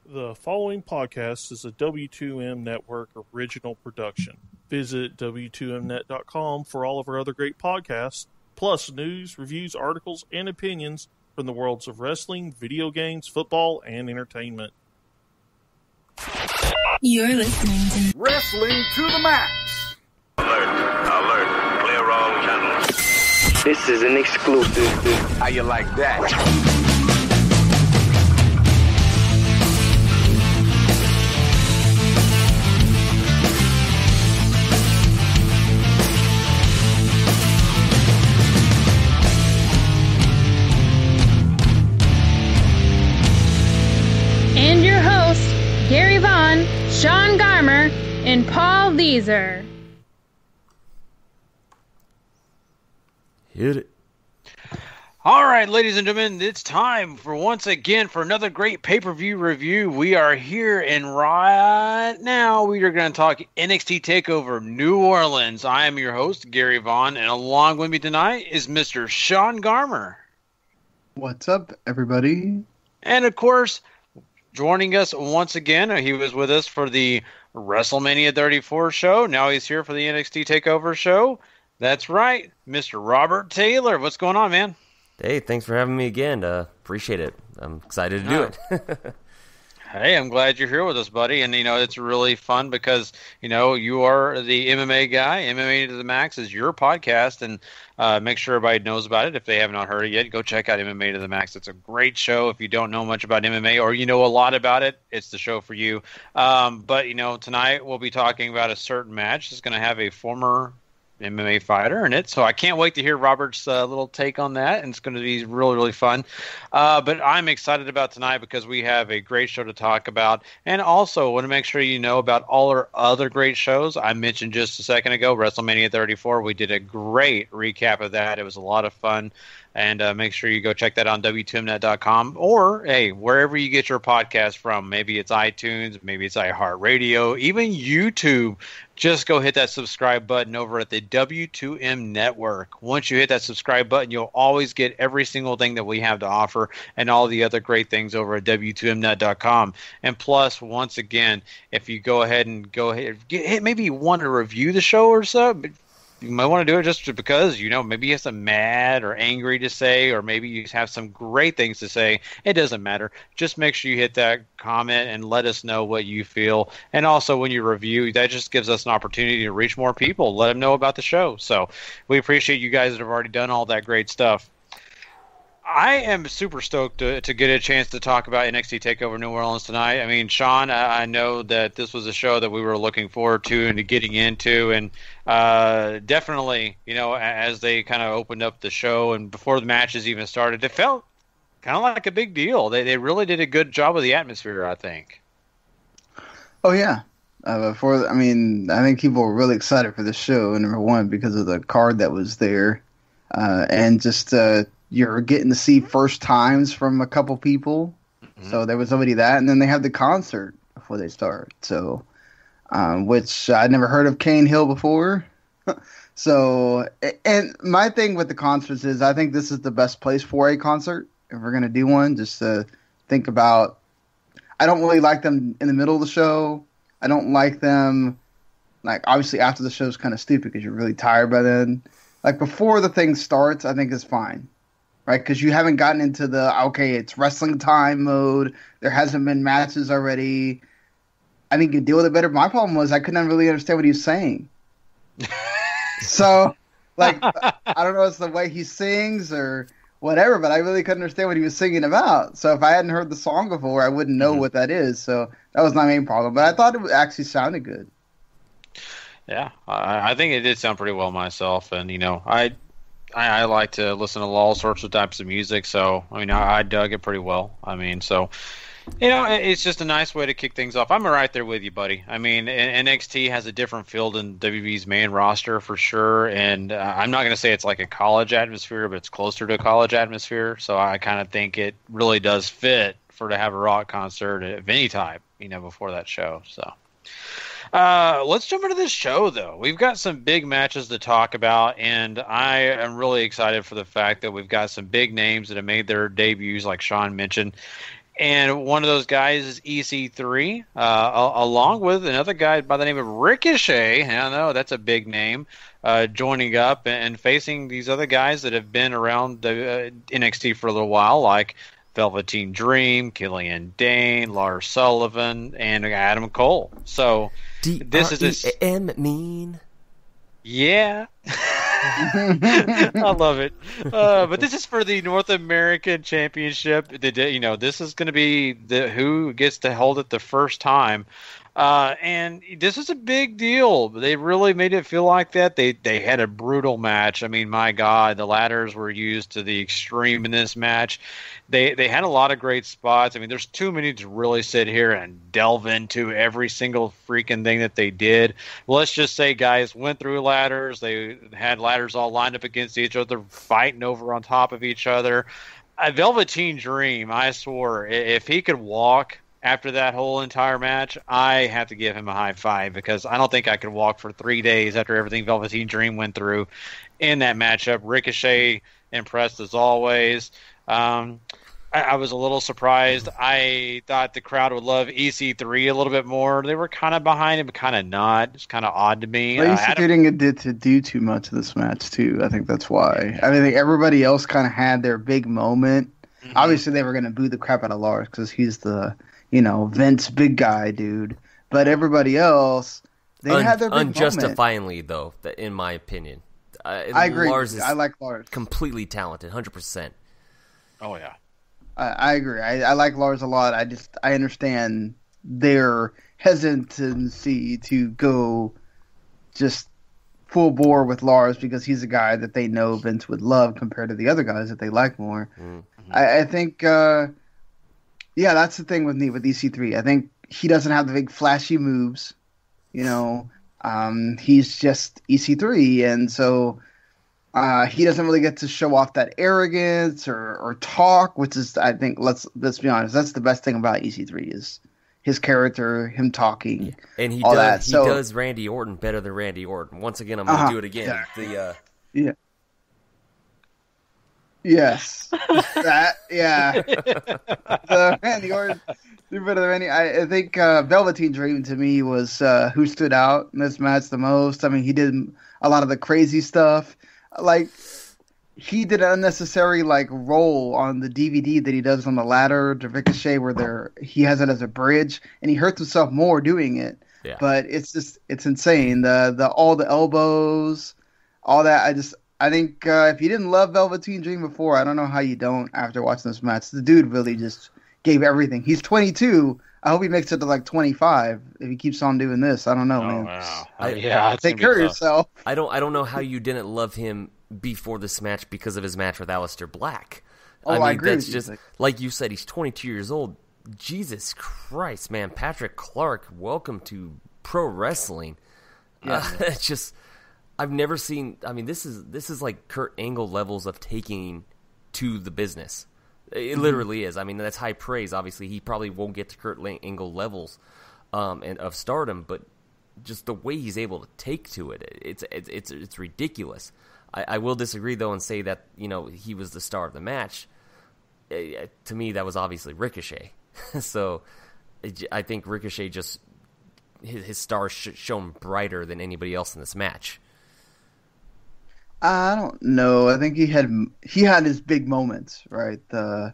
The following podcast is a W2M Network original production. Visit W2Mnet.com for all of our other great podcasts, plus news, reviews, articles, and opinions from the worlds of wrestling, video games, football, and entertainment. You're listening to Wrestling to the Max. Alert. Clear all channels. This is an exclusive. How you like that? And your hosts, Gary Vaughan, Sean Garmer, and Paul Leeser. Hit it. All right, ladies and gentlemen, it's time for once again for another great pay-per-view review. We are here, and right now we are going to talk NXT Takeover New Orleans. I am your host, Gary Vaughan, and along with me tonight is Mr. Sean Garmer. What's up, everybody? And of course, joining us once again, he was with us for the WrestleMania 34 show. Now he's here for the NXT Takeover show. That's right, Mr. Robert Taylor. What's going on, man? Hey, thanks for having me again. Appreciate it. I'm excited to do it. Hey, I'm glad you're here with us, buddy. And, it's really fun because, you are the MMA guy. MMA to the Max is your podcast. And make sure everybody knows about it. If they have not heard it yet, go check out MMA to the Max. It's a great show. If you don't know much about MMA or you know a lot about it, it's the show for you. But, tonight we'll be talking about a certain match. It's going to have a former MMA fighter in it, so I can't wait to hear Robert's little take on that, and it's going to be really, really fun. But I'm excited about tonight because we have a great show to talk about, and also want to make sure you know about all our other great shows. I mentioned just a second ago, WrestleMania 34. We did a great recap of that. It was a lot of fun. And make sure you go check that on W2Mnet.com or, hey, wherever you get your podcast from. Maybe it's iTunes, maybe it's iHeartRadio, even YouTube. Just go hit that subscribe button over at the W2M Network. Once you hit that subscribe button, you'll always get every single thing that we have to offer and all the other great things over at W2Mnet.com. And plus, once again, if you go ahead, maybe you want to review the show or so, you might want to do it just because, maybe you have some mad or angry to say, or maybe you have some great things to say. It doesn't matter. Just make sure you hit that comment and let us know what you feel. And also when you review, that just gives us an opportunity to reach more people, let them know about the show. So we appreciate you guys that have already done all that great stuff. I am super stoked to get a chance to talk about NXT TakeOver New Orleans tonight. I mean, Sean, I know that this was a show that we were looking forward to and to getting into, and definitely, as they kind of opened up the show and before the matches even started, it felt kind of like a big deal. They really did a good job of the atmosphere, I think. Oh, yeah. I think people were really excited for the show, number one, because of the card that was there, and just you're getting to see first times from a couple people. Mm-hmm. So there was already that. And then they have the concert before they start. So, which I'd never heard of Cane Hill before. So, and my thing with the concerts is I think this is the best place for a concert. If we're going to do one, just to think about, I don't really like them in the middle of the show. I don't like them, obviously after the show is kind of stupid because you're really tired by then. Before the thing starts, I think it's fine. Right, because you haven't gotten into it's wrestling time mode. There hasn't been matches already. I think you can deal with it better. My problem was I couldn't really understand what he was saying. So, I don't know if it's the way he sings or whatever, but I really couldn't understand what he was singing about. So if I hadn't heard the song before, I wouldn't know what that is. So that was my main problem. But I thought it actually sounded good. Yeah, I think it did sound pretty well myself. And, I like to listen to all sorts of types of music, so I dug it pretty well. It's just a nice way to kick things off. I'm right there with you, buddy. NXT has a different feel than WWE's main roster for sure, and I'm not going to say it's like a college atmosphere, but it's closer to a college atmosphere. So I kind of think it really does fit to have a rock concert of any type, before that show. So. Let's jump into this show, though. We've got some big matches to talk about, and I am really excited for the fact that we've got some big names that have made their debuts, like Sean mentioned. And one of those guys is EC3, along with another guy by the name of Ricochet. I know that's a big name, joining up and facing these other guys that have been around the NXT for a little while, like Velveteen Dream, Killian Dane, Lars Sullivan, and Adam Cole. So this is a mean. Yeah. I love it. But this is for the North American Championship. This is going to be who gets to hold it the first time. And this is a big deal. They really made it feel like that. They had a brutal match. I mean, my God, the ladders were used to the extreme in this match. They had a lot of great spots. I mean, there's too many to really sit here and delve into every single freaking thing that they did. Well, let's just say guys went through ladders. They had ladders all lined up against each other, fighting over on top of each other. Velveteen Dream, I swore, if he could walk after that whole entire match, I have to give him a high five, because I don't think I could walk for 3 days after everything Velveteen Dream went through in that matchup. Ricochet impressed as always. I was a little surprised. I thought the crowd would love EC3 a little bit more. They were kind of behind him, but kind of not. It's kind of odd to me. Well, EC3 didn't get to do too much of this match, too. I think that's why. I think everybody else kind of had their big moment. Mm-hmm. Obviously, they were going to boo the crap out of Lars because he's the, Vince big guy dude. But everybody else, they had their big unjustifiably, moment. Though, in my opinion. I agree. I like Lars. Completely talented, 100%. Oh, yeah. I agree. I like Lars a lot. I understand their hesitancy to go just full bore with Lars because he's a guy that they know Vince would love compared to the other guys that they like more. Mm-hmm. I think, that's the thing with me with EC3. I think he doesn't have the big flashy moves. He's just EC3, and so he doesn't really get to show off that arrogance or talk, which is, I think, let's be honest, that's the best thing about EC3 is his character, him talking, yeah. And he does does Randy Orton better than Randy Orton. Once again, I'm going to do it again. Yeah. Yes. The Randy Orton. Better than any. I think Velveteen Dream to me was who stood out in this match the most. I mean, he did a lot of the crazy stuff. Like, he did an unnecessary roll on the DVD that he does on the ladder to Ricochet, where he has it as a bridge, and he hurts himself more doing it. Yeah. But it's insane. All the elbows, all that. I think if you didn't love Velveteen Dream before, I don't know how you don't after watching this match. The dude really just gave everything. He's 22. I hope he makes it to 25 if he keeps on doing this. I don't know, man. Wow. Take care of yourself. I don't know how you didn't love him before this match because of his match with Aleister Black. I agree. That's just like you said. He's 22 years old. Jesus Christ, man! Patrick Clark, welcome to pro wrestling. Yeah. It's just I've never seen. I mean, this is like Kurt Angle levels of taking to the business. It literally is. I mean, that's high praise. Obviously, he probably won't get to Kurt Angle levels and of stardom, but just the way he's able to take to it, it's ridiculous. I will disagree though and say that he was the star of the match. To me, that was obviously Ricochet. So I think Ricochet just his star shone brighter than anybody else in this match. I don't know. I think he had his big moments, right? The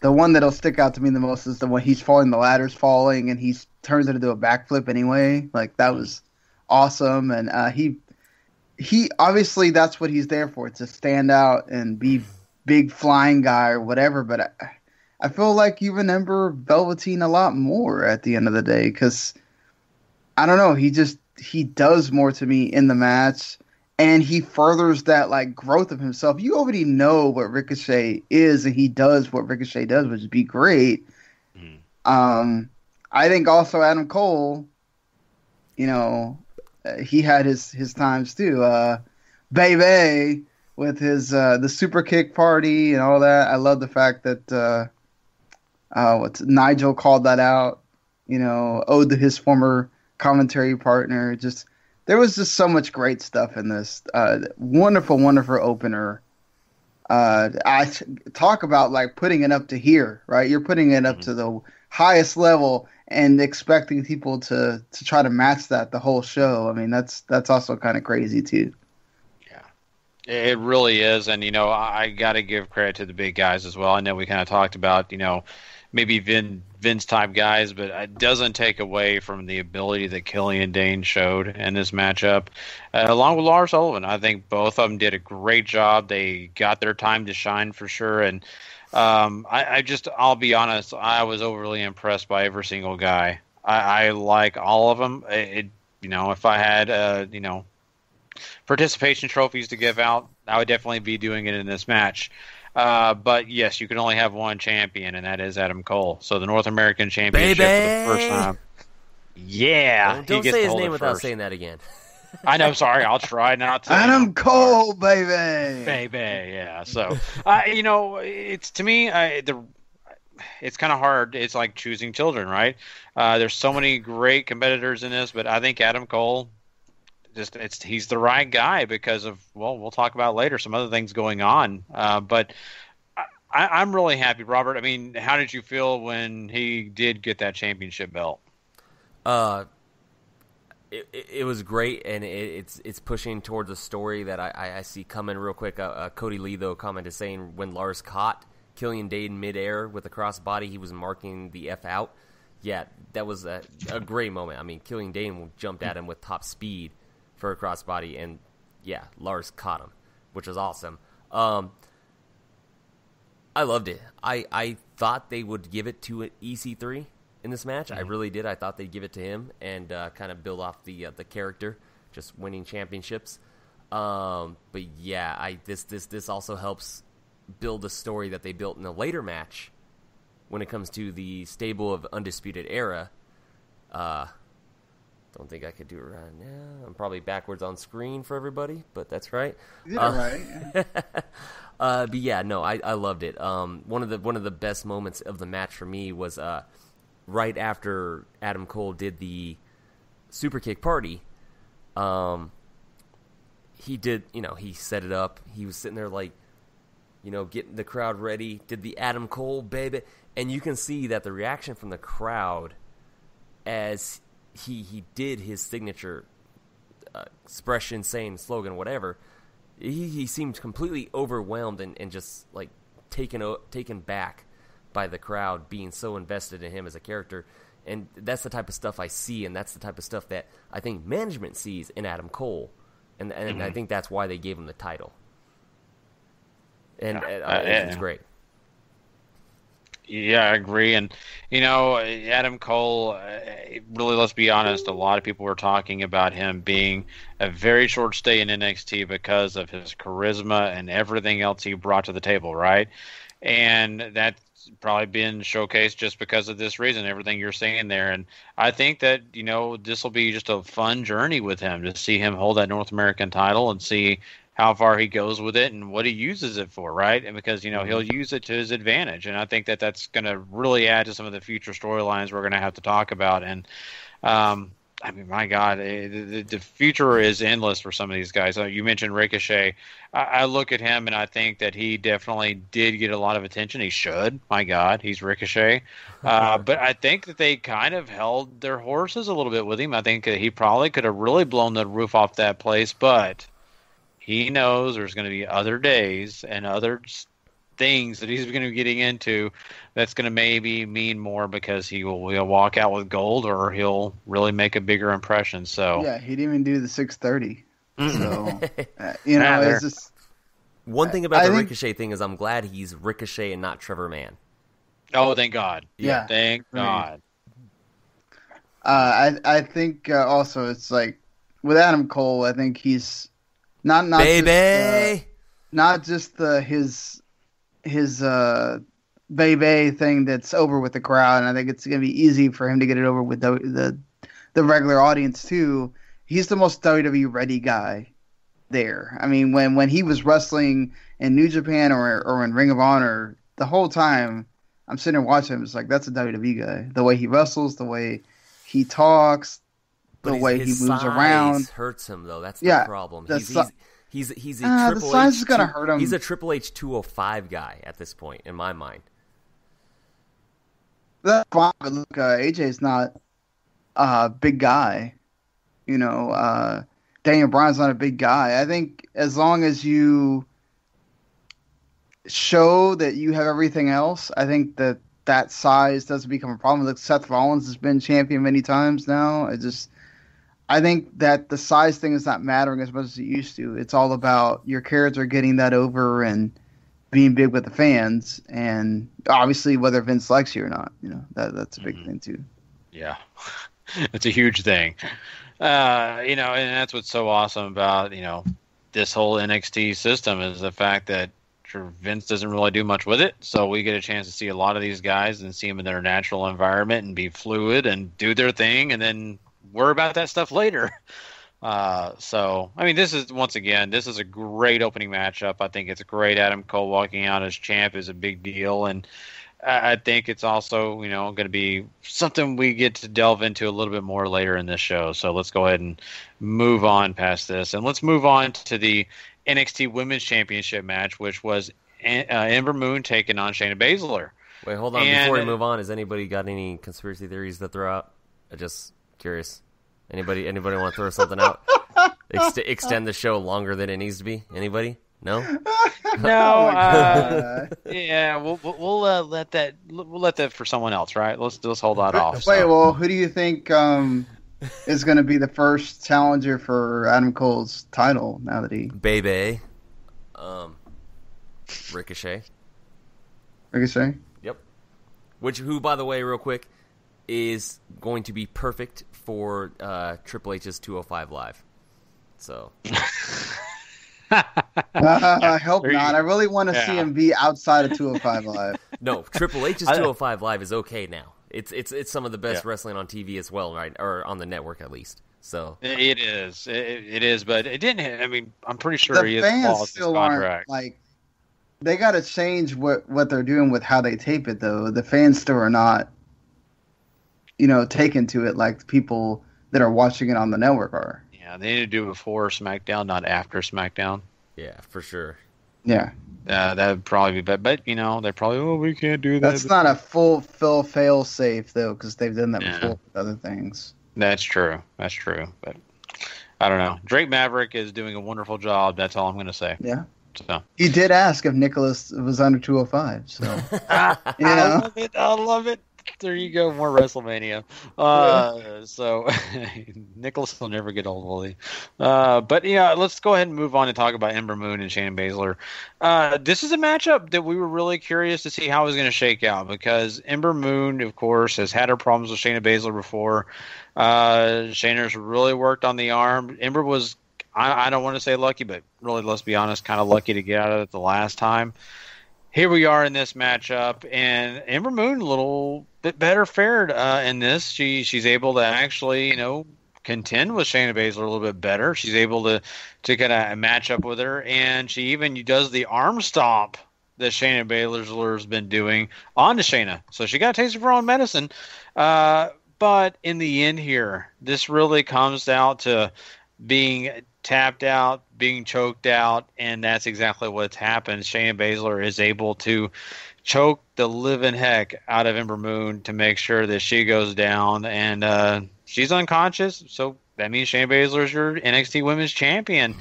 one that'll stick out to me the most is the one he's falling, the ladder's falling, and he turns it into a backflip anyway. That was awesome, and he obviously that's what he's there for, to stand out and be big flying guy or whatever. But I feel like you remember Velveteen a lot more at the end of the day because I don't know. He does more to me in the match. And he furthers that growth of himself. You already know what Ricochet is, and he does what Ricochet does, which would be great. I think also Adam Cole, he had his times too. Baby with his the super kick party and all that. I love the fact that Nigel called that out. Owed to his former commentary partner. There was just so much great stuff in this. Wonderful, wonderful opener. talk about like putting it up to here, right? You're putting it up to the highest level and expecting people to try to match that the whole show. I mean, that's also kind of crazy too. Yeah, it really is. And, I got to give credit to the big guys as well. I know we kind of talked about, maybe Vince type guys, but it doesn't take away from the ability that Killian Dane showed in this matchup, along with Lars Sullivan. I think both of them did a great job. They got their time to shine for sure. And I'll be honest, I was overly impressed by every single guy. I like all of them. If I had, participation trophies to give out, I would definitely be doing it in this match. But yes, you can only have one champion, and that is Adam Cole. So the North American Championship for the first time. Yeah. Don't say his name without saying that again. I know, sorry. I'll try not to. Adam Cole, baby. Baby, yeah. So, it's to me, it's kind of hard. It's like choosing children, right? There's so many great competitors in this, but I think Adam Cole, he's the right guy because of, we'll talk about later, some other things going on. But I'm really happy, Robert. I mean, how did you feel when he did get that championship belt? It was great, and it's pushing towards a story that I see coming real quick. Cody Lee, though, commented saying when Lars caught Killian Dane midair with a crossbody, he was marking the F out. Yeah, that was a great moment. I mean, Killian Dane jumped at him with top speed for a crossbody, and yeah, Lars caught him, which was awesome. I loved it. I thought they would give it to EC3 in this match. I really did. I thought they'd give it to him and kind of build off the character, just winning championships. But yeah, this also helps build the story that they built in a later match when it comes to the stable of Undisputed Era. Don't think I could do it right now. I'm probably backwards on screen for everybody, but that's right. Right. But yeah, no, I loved it. One of the best moments of the match for me was right after Adam Cole did the super kick party. He did, he set it up. He was sitting there like, getting the crowd ready. Did the Adam Cole baby, and you can see that the reaction from the crowd as he did his signature expression, saying slogan, whatever. He seemed completely overwhelmed and just like taken back by the crowd being so invested in him as a character. And that's the type of stuff I see, and that's the type of stuff that I think management sees in Adam Cole. And I think that's why they gave him the title. And it's great. Yeah, I agree. And, Adam Cole, really, let's be honest, a lot of people were talking about him being a very short stay in NXT because of his charisma and everything else he brought to the table, right? And that's probably been showcased just because of this reason, everything you're saying there. And I think that, this will be just a fun journey with him to see him hold that North American title and see how far he goes with it and what he uses it for, right? And because, he'll use it to his advantage. And I think that that's going to really add to some of the future storylines we're going to have to talk about. And, I mean, my God, the future is endless for some of these guys. You mentioned Ricochet. I look at him and I think that he definitely did get a lot of attention. He should. My God, he's Ricochet. But I think that they kind of held their horses a little bit with him. I think that he probably could have really blown the roof off that place, but he knows there's going to be other days and other things that he's going to be getting into that's going to maybe mean more because he'll walk out with gold or he'll really make a bigger impression. So yeah, he didn't even do the 630. So it's just one thing about the Ricochet thing is I'm glad he's Ricochet and not Trevor Mann. Oh, thank God! Yeah, thank God. I think also it's like with Adam Cole, I think he's not baby, not just his baby thing that's over with the crowd, and I think it's gonna be easy for him to get it over with the regular audience too. He's the most WWE ready guy there. I mean, when he was wrestling in New Japan or in Ring of Honor, the whole time I'm sitting there watching him, it's like that's a WWE guy. The way he wrestles, the way he talks, the way he moves around hurts him though. That's the problem. He's a the Triple size H. is gonna hurt him. He's a Triple H 205 guy at this point, in my mind. That's fine, but look, AJ's not a big guy. Daniel Bryan's not a big guy. I think as long as you show that you have everything else, I think that size doesn't become a problem. Like Seth Rollins has been champion many times now. I think that the size thing is not mattering as much as it used to. It's all about your character getting that over and being big with the fans, and obviously whether Vince likes you or not. That's a big thing too. Yeah, it's a huge thing. And that's what's so awesome about this whole NXT system is the fact that Vince doesn't really do much with it, so we get a chance to see a lot of these guys and see them in their natural environment and be fluid and do their thing, and then worry about that stuff later. This is a great opening matchup. I think it's great. Adam Cole walking out as champ is a big deal, and I think it's also, going to be something we get to delve into a little bit more later in this show. So let's go ahead and move on past this, and let's move on to the NXT Women's Championship match, which was Ember Moon taking on Shayna Baszler. Wait, hold on. Before we move on, has anybody got any conspiracy theories to throw out? I'm just curious. Anybody want to throw something out? Extend the show longer than it needs to be? Anybody? No? No. Yeah, we'll let that for someone else, right? Let's hold that off. Wait, well, who do you think is going to be the first challenger for Adam Cole's title now that he... Bebe. Ricochet. Ricochet? Yep. Who, by the way, real quick, is going to be perfect for Triple H's 205 Live. So... I hope not. I really want to see him be outside of 205 Live. No, Triple H's 205 Live is okay now. It's some of the best wrestling on TV as well, right? Or on the network at least. So it is, but it didn't. I mean, I'm pretty sure he is fans still aren't like. They got to change what they're doing with how they tape it, though. The fans still are not, taken to it like people that are watching it on the network are. Yeah, they need to do it before SmackDown, not after SmackDown. Yeah, for sure. Yeah. That would probably be better. But, they're probably, we can't do that. That's not a full fail safe, though, because they've done that before with other things. That's true. But I don't know. Drake Maverick is doing a wonderful job. That's all I'm going to say. Yeah. So. He did ask if Nicholas was under 205. So, I love it. There you go, more WrestleMania. So Nicholas will never get old, will he? But let's go ahead and move on and talk about Ember Moon and Shayna Baszler. This is a matchup that we were really curious to see how it was going to shake out because Ember Moon, of course, has had her problems with Shayna Baszler before. Shayna's really worked on the arm. Ember was, I don't want to say lucky, but really, let's be honest, kind of lucky to get out of it the last time. Here we are in this matchup, and Ember Moon a little bit better fared in this. She's able to actually, contend with Shayna Baszler a little bit better. She's able to kind of match up with her, and she even does the arm stomp that Shayna Baszler's been doing onto Shayna. So she got a taste of her own medicine. But in the end here, this really comes down to being tapped out, being choked out, and that's exactly what's happened. Shayna Baszler is able to choke the living heck out of Ember Moon to make sure that she goes down, and she's unconscious, so that means Shayna Baszler is your NXT Women's Champion.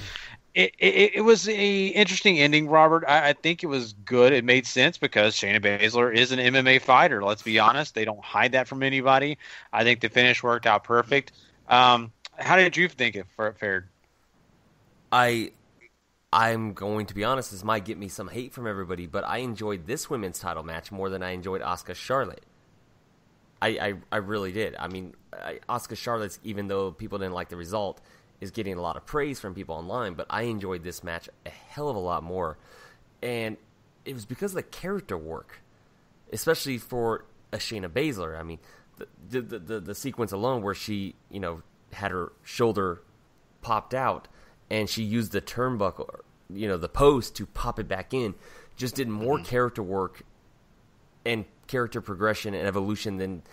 It was a interesting ending, Robert. I think it was good. It made sense because Shayna Baszler is an MMA fighter. Let's be honest. They don't hide that from anybody. I think the finish worked out perfect. How did you think it fared? I'm going to be honest, this might get me some hate from everybody, but I enjoyed this women's title match more than I enjoyed Asuka Charlotte. I really did. I mean, Asuka Charlotte's, even though people didn't like the result, is getting a lot of praise from people online, but I enjoyed this match a hell of a lot more. And it was because of the character work, especially for a Shayna Baszler. I mean, the sequence alone where she, had her shoulder popped out, and she used the turnbuckle, the post to pop it back in, just did more character work and character progression and evolution than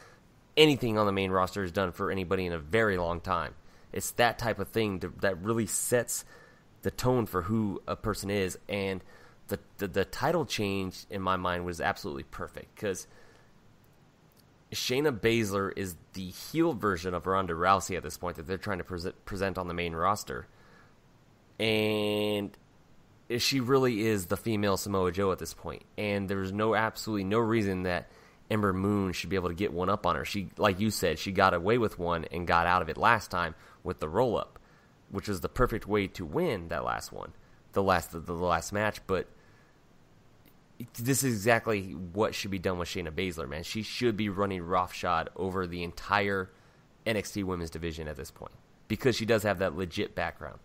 anything on the main roster has done for anybody in a very long time. It's that type of thing that really sets the tone for who a person is, and the title change in my mind was absolutely perfect because Shayna Baszler is the heel version of Ronda Rousey at this point that they're trying to present on the main roster, and she really is the female Samoa Joe at this point, and there's absolutely no reason that Ember Moon should be able to get one up on her. She, like you said, she got away with one and got out of it last time with the roll up, which was the perfect way to win that last one, the last match. But this is exactly what should be done with Shayna Baszler, man. She should be running roughshod over the entire NXT Women's Division at this point because she does have that legit background.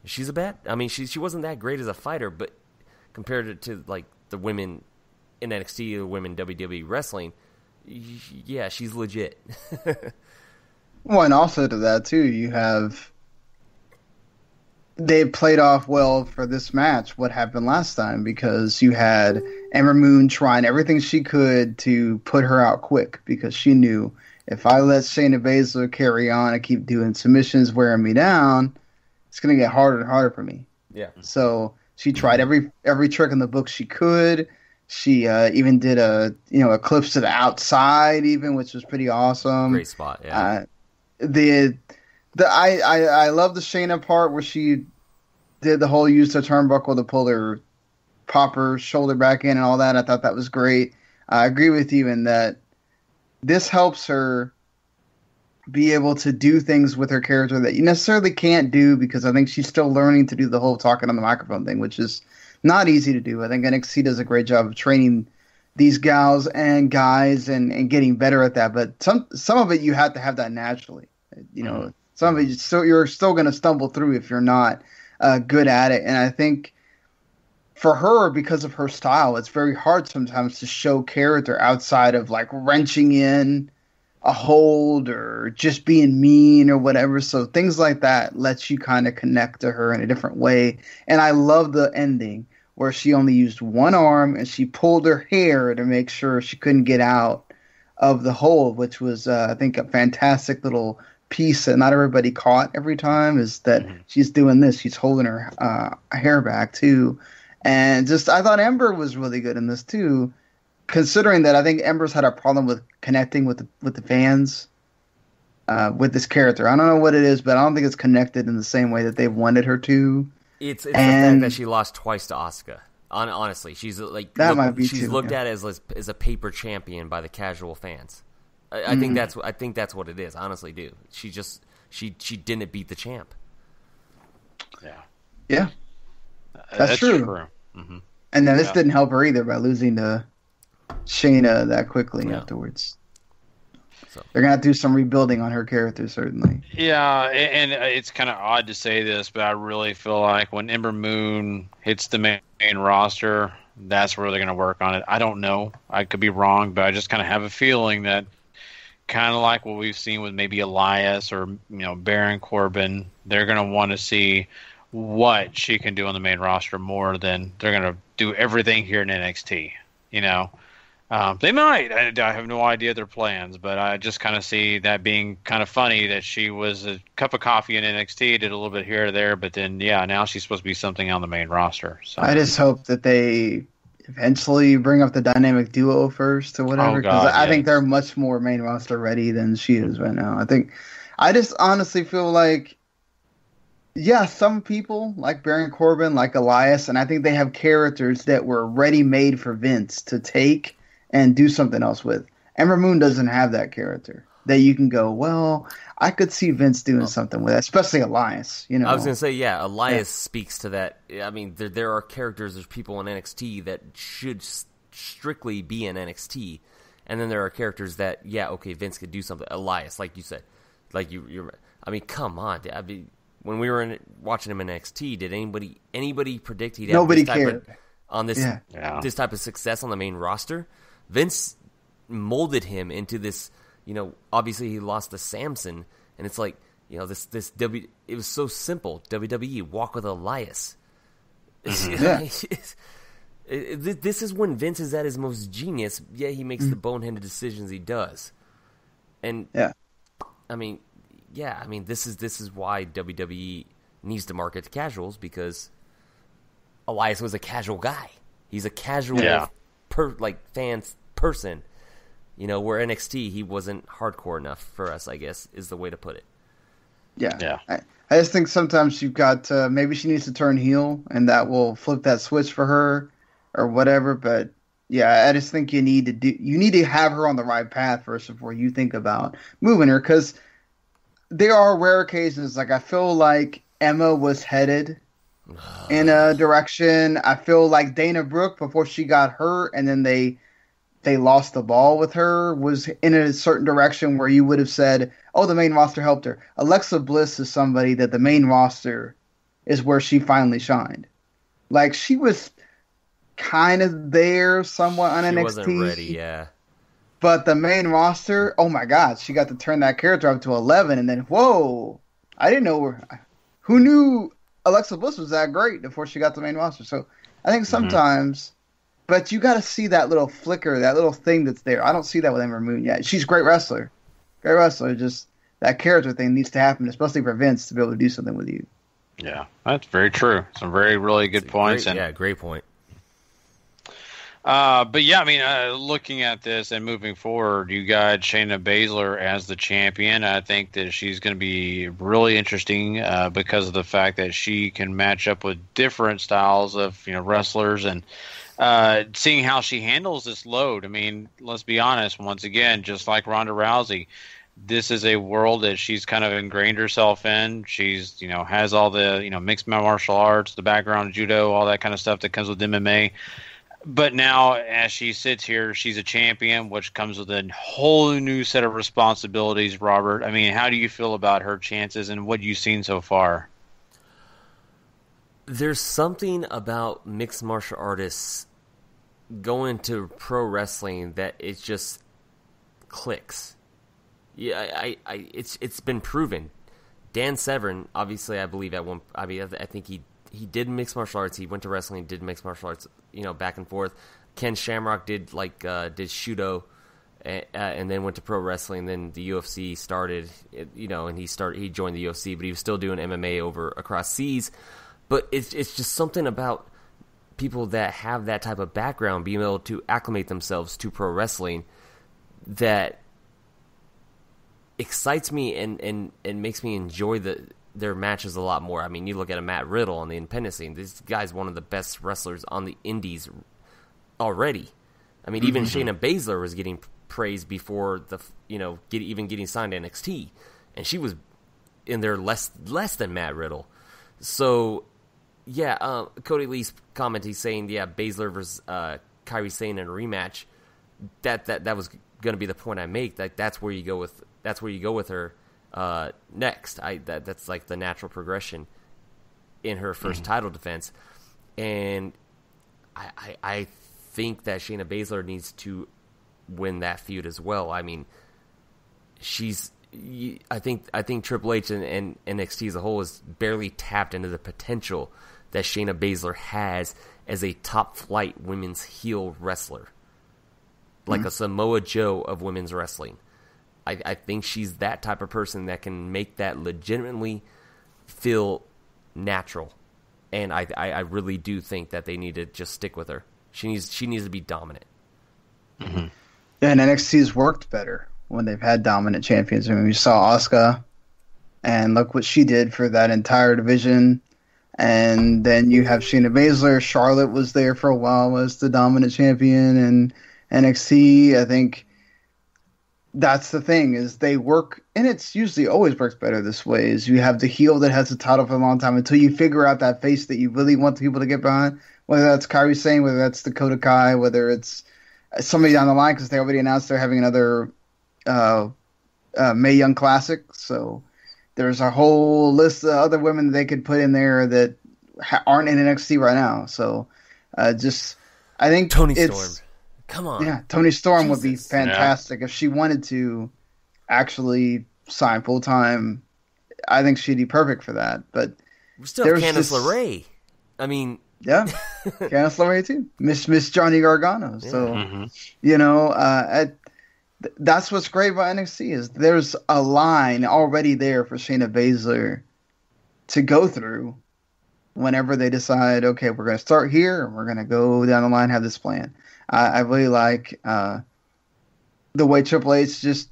She's she wasn't that great as a fighter, but compared to like the women in NXT or women WWE wrestling, yeah, she's legit. Well, and also to that too, you have they played off well for this match what happened last time because you had Ember Moon trying everything she could to put her out quick because she knew if I let Shayna Baszler carry on and keep doing submissions wearing me down, it's going to get harder and harder for me. Yeah. So she tried every trick in the book she could. She even did a clips to the outside even, which was pretty awesome. Great spot. Yeah. I love the Shayna part where she did the whole use the turnbuckle to pop her shoulder back in and all that. I thought that was great. I agree with you in that this helps her be able to do things with her character that you necessarily can't do because I think she's still learning to do the whole talking on the microphone thing, which is not easy to do. I think NXT does a great job of training these gals and guys and getting better at that. But some of it you have to have that naturally. Some of it you're still going to stumble through if you're not good at it. And I think for her, because of her style, it's very hard sometimes to show character outside of like wrenching in a hold or just being mean or whatever. So things like that lets you kind of connect to her in a different way. And I love the ending where she only used one arm and she pulled her hair to make sure she couldn't get out of the hold, which was, I think, a fantastic little piece that not everybody caught every time is that she's doing this. She's holding her hair back too. And just, I thought Ember was really good in this too. Considering that I think Ember's had a problem with connecting with the fans with this character. I don't know what it is, but I don't think it's connected in the same way that they wanted her to. It's the fact that she lost twice to Asuka. Honestly, she's like she's looked at as a paper champion by the casual fans. I think that's what it is. I honestly do. She didn't beat the champ. Yeah, that's true. Mm-hmm. And then this didn't help her either by losing to Shayna that quickly afterwards. So they're gonna have to do some rebuilding on her character, certainly. Yeah, and it's kind of odd to say this, but I really feel like when Ember Moon hits the main roster, that's where they're gonna work on it. I don't know. I could be wrong, but I just kind of have a feeling that kind of like what we've seen with maybe Elias or Baron Corbin, they're gonna want to see what she can do on the main roster more than they're gonna do everything here in NXT. They might. I have no idea their plans, but I just kind of see that being kind of funny that she was a cup of coffee in NXT, did a little bit here or there, but then, now she's supposed to be something on the main roster. So I just hope that they eventually bring up the dynamic duo first or whatever, because I think they're much more main roster ready than she is right now. I just honestly feel like, some people like Baron Corbin, like Elias, and I think they have characters that were ready-made for Vince to take and do something else with. Ember Moon doesn't have that character that you can go, well, I could see Vince doing something with it, especially Elias. I was going to say, Elias speaks to that. I mean, there are characters, there's people in NXT that should strictly be in NXT, and then there are characters that, Vince could do something. Elias, like you said, come on. When we were watching him in NXT, did anybody predict he'd have this type of success on the main roster? Vince molded him into this, obviously he lost to Samson, and it's like, it was so simple. WWE, walk with Elias. This is when Vince is at his most genius. He makes the boneheaded decisions he does. And this is why WWE needs to market to casuals because Elias was a casual guy. He's a casual fans person. You know, where NXT, he wasn't hardcore enough for us, I guess, is the way to put it. Yeah. I just think sometimes you've got, maybe she needs to turn heel, and that will flip that switch for her, or whatever. But yeah, I just think you need to have her on the right path first before you think about moving her, because there are rare occasions, like I feel like Emma was headed in a direction. I feel like Dana Brooke, before she got hurt, and then they lost the ball with her, was in a certain direction where you would have said, oh, the main roster helped her. Alexa Bliss is somebody that the main roster is where she finally shined. Like, she was kind of there somewhat on NXT. She wasn't ready, yeah. But the main roster, oh my God, she got to turn that character up to 11, and then, whoa, I didn't know who knew Alexa Bliss was that great before she got the main roster. So I think sometimes... But you got to see that little flicker, that little thing that's there. I don't see that with Ember Moon yet. She's a great wrestler. Great wrestler. Just that character thing needs to happen, especially for Vince to be able to do something with you. Yeah, that's very true. Some really good points. Great point. But yeah, I mean, looking at this and moving forward, you got Shayna Baszler as the champion. I think that she's going to be really interesting because of the fact that she can match up with different styles of wrestlers and seeing how she handles this load. I mean, let's be honest. Once again, just like Ronda Rousey, this is a world that she's kind of ingrained herself in. She's has all the mixed martial arts, the background judo, all that kind of stuff that comes with MMA. But now, as she sits here, she's a champion, which comes with a whole new set of responsibilities, Robert. I mean, how do you feel about her chances and what you've seen so far? There's something about mixed martial artists going to pro wrestling that it just clicks. Yeah, it's been proven. Dan Severn, obviously, I believe at one. I mean, I think he did mixed martial arts. He went to wrestling, did mixed martial arts, back and forth. Ken Shamrock did did Shudo, and then went to pro wrestling. Then the UFC started, and he joined the UFC, but he was still doing MMA across seas. But it's just something about people that have that type of background being able to acclimate themselves to pro wrestling that excites me and makes me enjoy their matches a lot more. I mean, you look at a Matt Riddle on the independent scene. This guy's one of the best wrestlers on the indies already. I mean, even Shayna Baszler was getting praise before even getting signed to NXT, and she was in there less than Matt Riddle. So, yeah, Cody Lee's comment, he's saying, Baszler versus Kairi Sane in a rematch. That was going to be the point I make. Like that's where you go with her next. That's like the natural progression in her first title defense, and I think that Shayna Baszler needs to win that feud as well. I mean, I think Triple H and NXT as a whole has barely tapped into the potential that Shayna Baszler has as a top flight women's heel wrestler, like a Samoa Joe of women's wrestling. I think she's that type of person that can make that legitimately feel natural, and I really do think that they need to just stick with her. She needs to be dominant. Mm-hmm. Yeah, and NXT's worked better when they've had dominant champions. I mean, we saw Asuka, and look what she did for that entire division. And then you have Shayna Baszler. Charlotte was there for a while, was the dominant champion, and NXT, I think that's the thing, is they work, and it's usually always works better this way, is you have the heel that has the title for a long time until you figure out that face that you really want the people to get behind, whether that's Kairi Sane, whether that's Dakota Kai, whether it's somebody down the line, because they already announced they're having another Mae Young Classic, so there's a whole list of other women that they could put in there that aren't in NXT right now. So I think Toni Storm. Come on. Yeah, Toni Storm would be fantastic if she wanted to actually sign full-time. I think she'd be perfect for that. But we still have Candice LeRae. I mean... Yeah, Candice LeRae too. Miss Johnny Gargano. Yeah. So, that's what's great about NXT is there's a line already there for Shayna Baszler to go through whenever they decide, okay, we're going to start here and we're going to go down the line, have this plan. I really like the way Triple H just,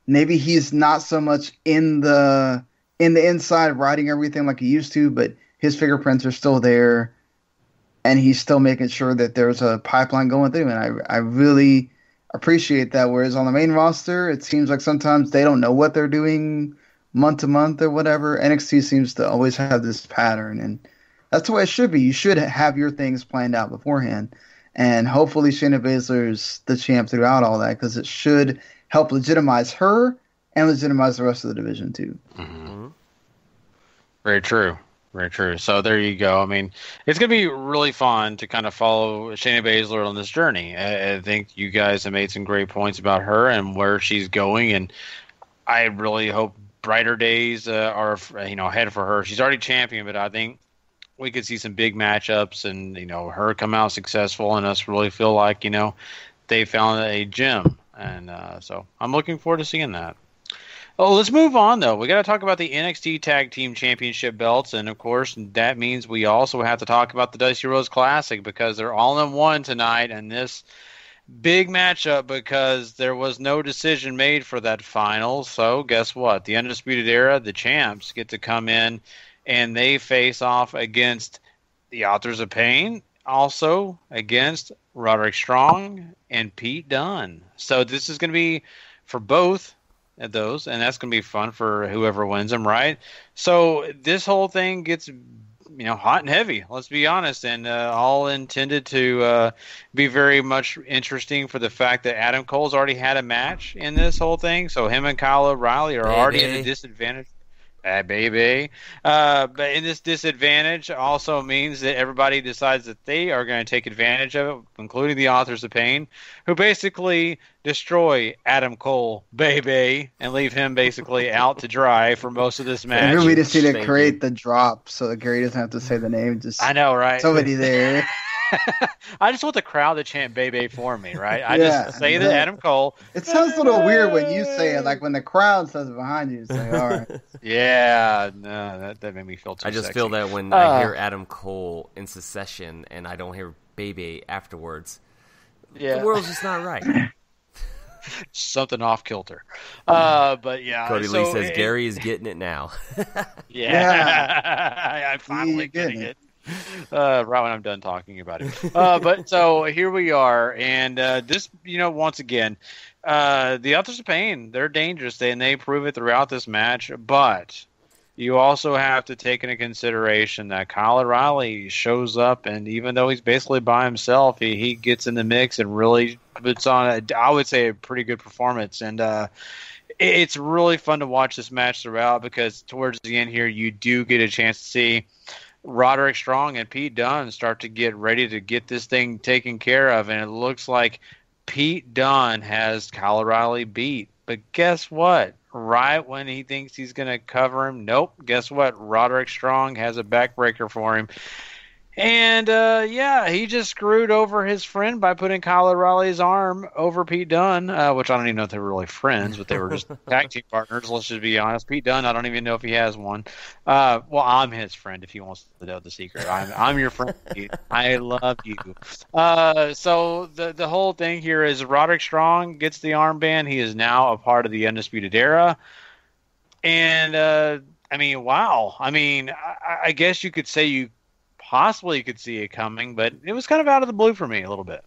maybe he's not so much in the inside writing everything like he used to, but his fingerprints are still there, and he's still making sure that there's a pipeline going through. And I really appreciate that. Whereas on the main roster, it seems like sometimes they don't know what they're doing month to month or whatever. NXT seems to always have this pattern, and that's the way it should be. You should have your things planned out beforehand. And hopefully Shayna Baszler's the champ throughout all that, because it should help legitimize her and legitimize the rest of the division too. Mm-hmm. Very true. Very true. So there you go. I mean, it's going to be really fun to kind of follow Shayna Baszler on this journey. I think you guys have made some great points about her and where she's going, and I really hope brighter days are ahead for her. She's already champion, but I think we could see some big matchups and, her come out successful and us really feel like, they found a gem. And so I'm looking forward to seeing that. Oh, let's move on, though. We got to talk about the NXT Tag Team Championship belts. And, of course, that means we also have to talk about the Dusty Rhodes Classic, because they're all in one tonight. And this big matchup, because there was no decision made for that final. So guess what? The Undisputed Era, the champs, get to come in and they face off against the Authors of Pain, also against Roderick Strong and Pete Dunne. So this is going to be for both of those, and that's going to be fun for whoever wins them, right? So this whole thing gets hot and heavy, let's be honest, and all intended to be very much interesting for the fact that Adam Cole's already had a match in this whole thing, so him and Kyle O'Reilly are already at a disadvantage. Baby. But in this disadvantage also means that everybody decides that they are going to take advantage of it, including the Authors of Pain, who basically destroy Adam Cole, baby, and leave him basically out to dry for most of this match. Maybe we just need to create the drop so that Gary doesn't have to say the name. Just I know, right? Somebody there. I just want the crowd to chant "Baby" for me, right? I just say that Adam Cole. It sounds a little weird when you say it, like when the crowd says it behind you. Say, all right. Yeah, no, that made me feel too. I just sexy. feel that when I hear Adam Cole in Secession and I don't hear "Baby" afterwards, the world's just not right. Something off kilter. But yeah, Cody Lee says Gary is getting it now. I'm finally getting it. Right when I'm done talking about it. But so here we are, and this, once again, the Authors of Pain, they're dangerous, and they prove it throughout this match. But you also have to take into consideration that Kyle O'Reilly shows up, and even though he's basically by himself, he gets in the mix and really puts on, I would say, a pretty good performance. And it's really fun to watch this match throughout, because towards the end here, you do get a chance to see Roderick Strong and Pete Dunne start to get ready to get this thing taken care of, and it looks like Pete Dunne has Kyle O'Reilly beat. But guess what? Right when he thinks he's going to cover him, nope. Guess what? Roderick Strong has a backbreaker for him. And, he just screwed over his friend by putting Kyle O'Reilly's arm over Pete Dunne, which I don't even know if they were really friends, but they were just tag team partners, let's just be honest. Pete Dunne, I don't even know if he has one. Well, I'm his friend if he wants to know the secret. I'm your friend. I love you. So the whole thing here is Roderick Strong gets the armband. He is now a part of the Undisputed Era. And, wow. I guess you could say you possibly could see it coming, but it was kind of out of the blue for me a little bit.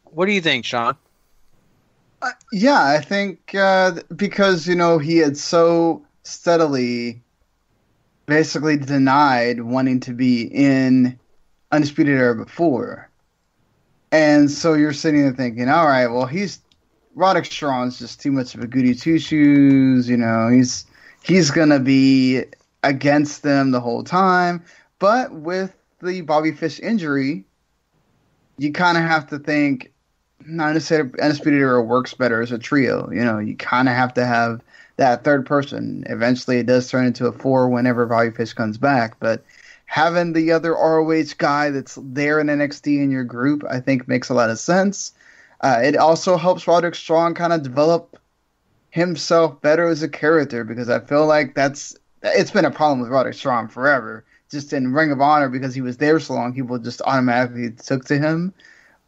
What do you think, Sean? I think because, he had so steadily basically denied wanting to be in Undisputed Era before. And so you're sitting there thinking, all right, well, Roderick Strong's just too much of a goody two-shoes, he's going to be against them the whole time. But with the Bobby Fish injury, you kind of have to think, Undisputed Era works better as a trio. You kind of have to have that third person. Eventually it does turn into a 4 whenever Bobby Fish comes back. But having the other ROH guy that's there in NXT in your group, I think makes a lot of sense. It also helps Roderick Strong kind of develop himself better as a character, because I feel like that's it's been a problem with Roderick Strong forever. Just in Ring of Honor, because he was there so long, people just automatically took to him.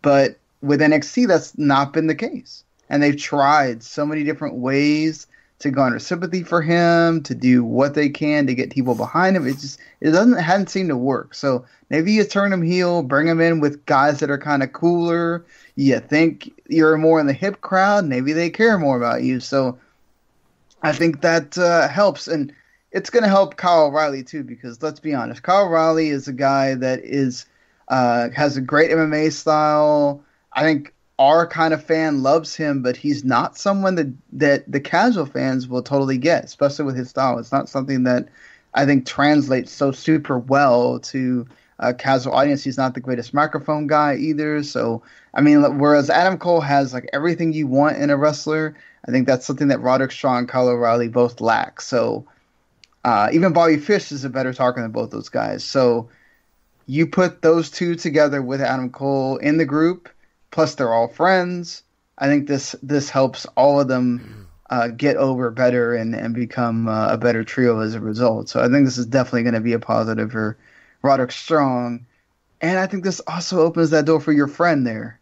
But with NXT, that's not been the case. And they've tried so many different ways to garner sympathy for him, to do what they can to get people behind him. Hadn't seemed to work. So maybe you turn him heel, bring him in with guys that are kind of cooler. You think you're more in the hip crowd, maybe they care more about you. So I think that helps. And it's going to help Kyle O'Reilly too, because let's be honest, Kyle O'Reilly is a guy that has a great MMA style. I think our kind of fan loves him, but he's not someone that the casual fans will totally get, especially with his style. It's not something that I think translates so super well to a casual audience. He's not the greatest microphone guy either. So, I mean, whereas Adam Cole has like everything you want in a wrestler, I think that's something that Roderick Strong and Kyle O'Reilly both lack. So, even Bobby Fish is a better talker than both those guys. So, you put those two together with Adam Cole in the group, plus they're all friends. I think this helps all of them get over better and become a better trio as a result. So I think this is definitely going to be a positive for Roderick Strong. And I think this also opens that door for your friend there,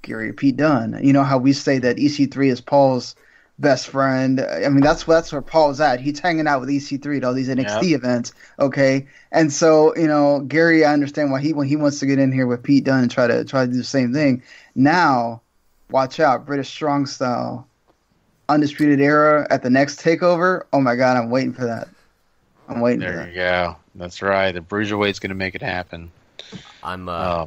Gary, Pete Dunne. You know how we say that EC3 is Paul's best friend. I mean, that's where Paul's at. He's hanging out with EC3 at all these NXT events, okay? And so, you know, Gary, I understand why when he wants to get in here with Pete Dunne and try to do the same thing. Now, watch out, British Strong Style, Undisputed Era at the next Takeover. Oh my God, I'm waiting for that. I'm waiting for that. There you go. That's right. The Bruiserweight's going to make it happen. Yeah,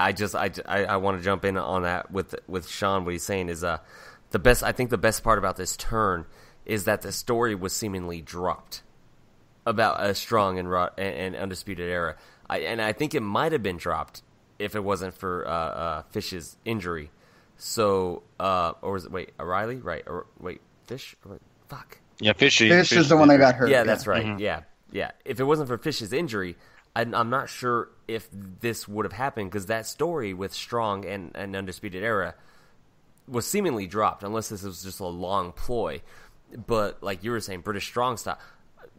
I want to jump in on that with Sean. What he's saying is the best. I think the best part about this turn is that the story was seemingly dropped about a Strong and Undisputed Era. I think it might have been dropped if it wasn't for Fish's injury. So, or was it O'Reilly? Right? Or Fish? Fuck. Yeah, Fish is the one that got hurt. Yeah, that's right. Mm-hmm. Yeah. If it wasn't for Fish's injury, I'm not sure if this would have happened, because that story with Strong and Undisputed Era was seemingly dropped, unless this was just a long ploy. But like you were saying, British Strong Style,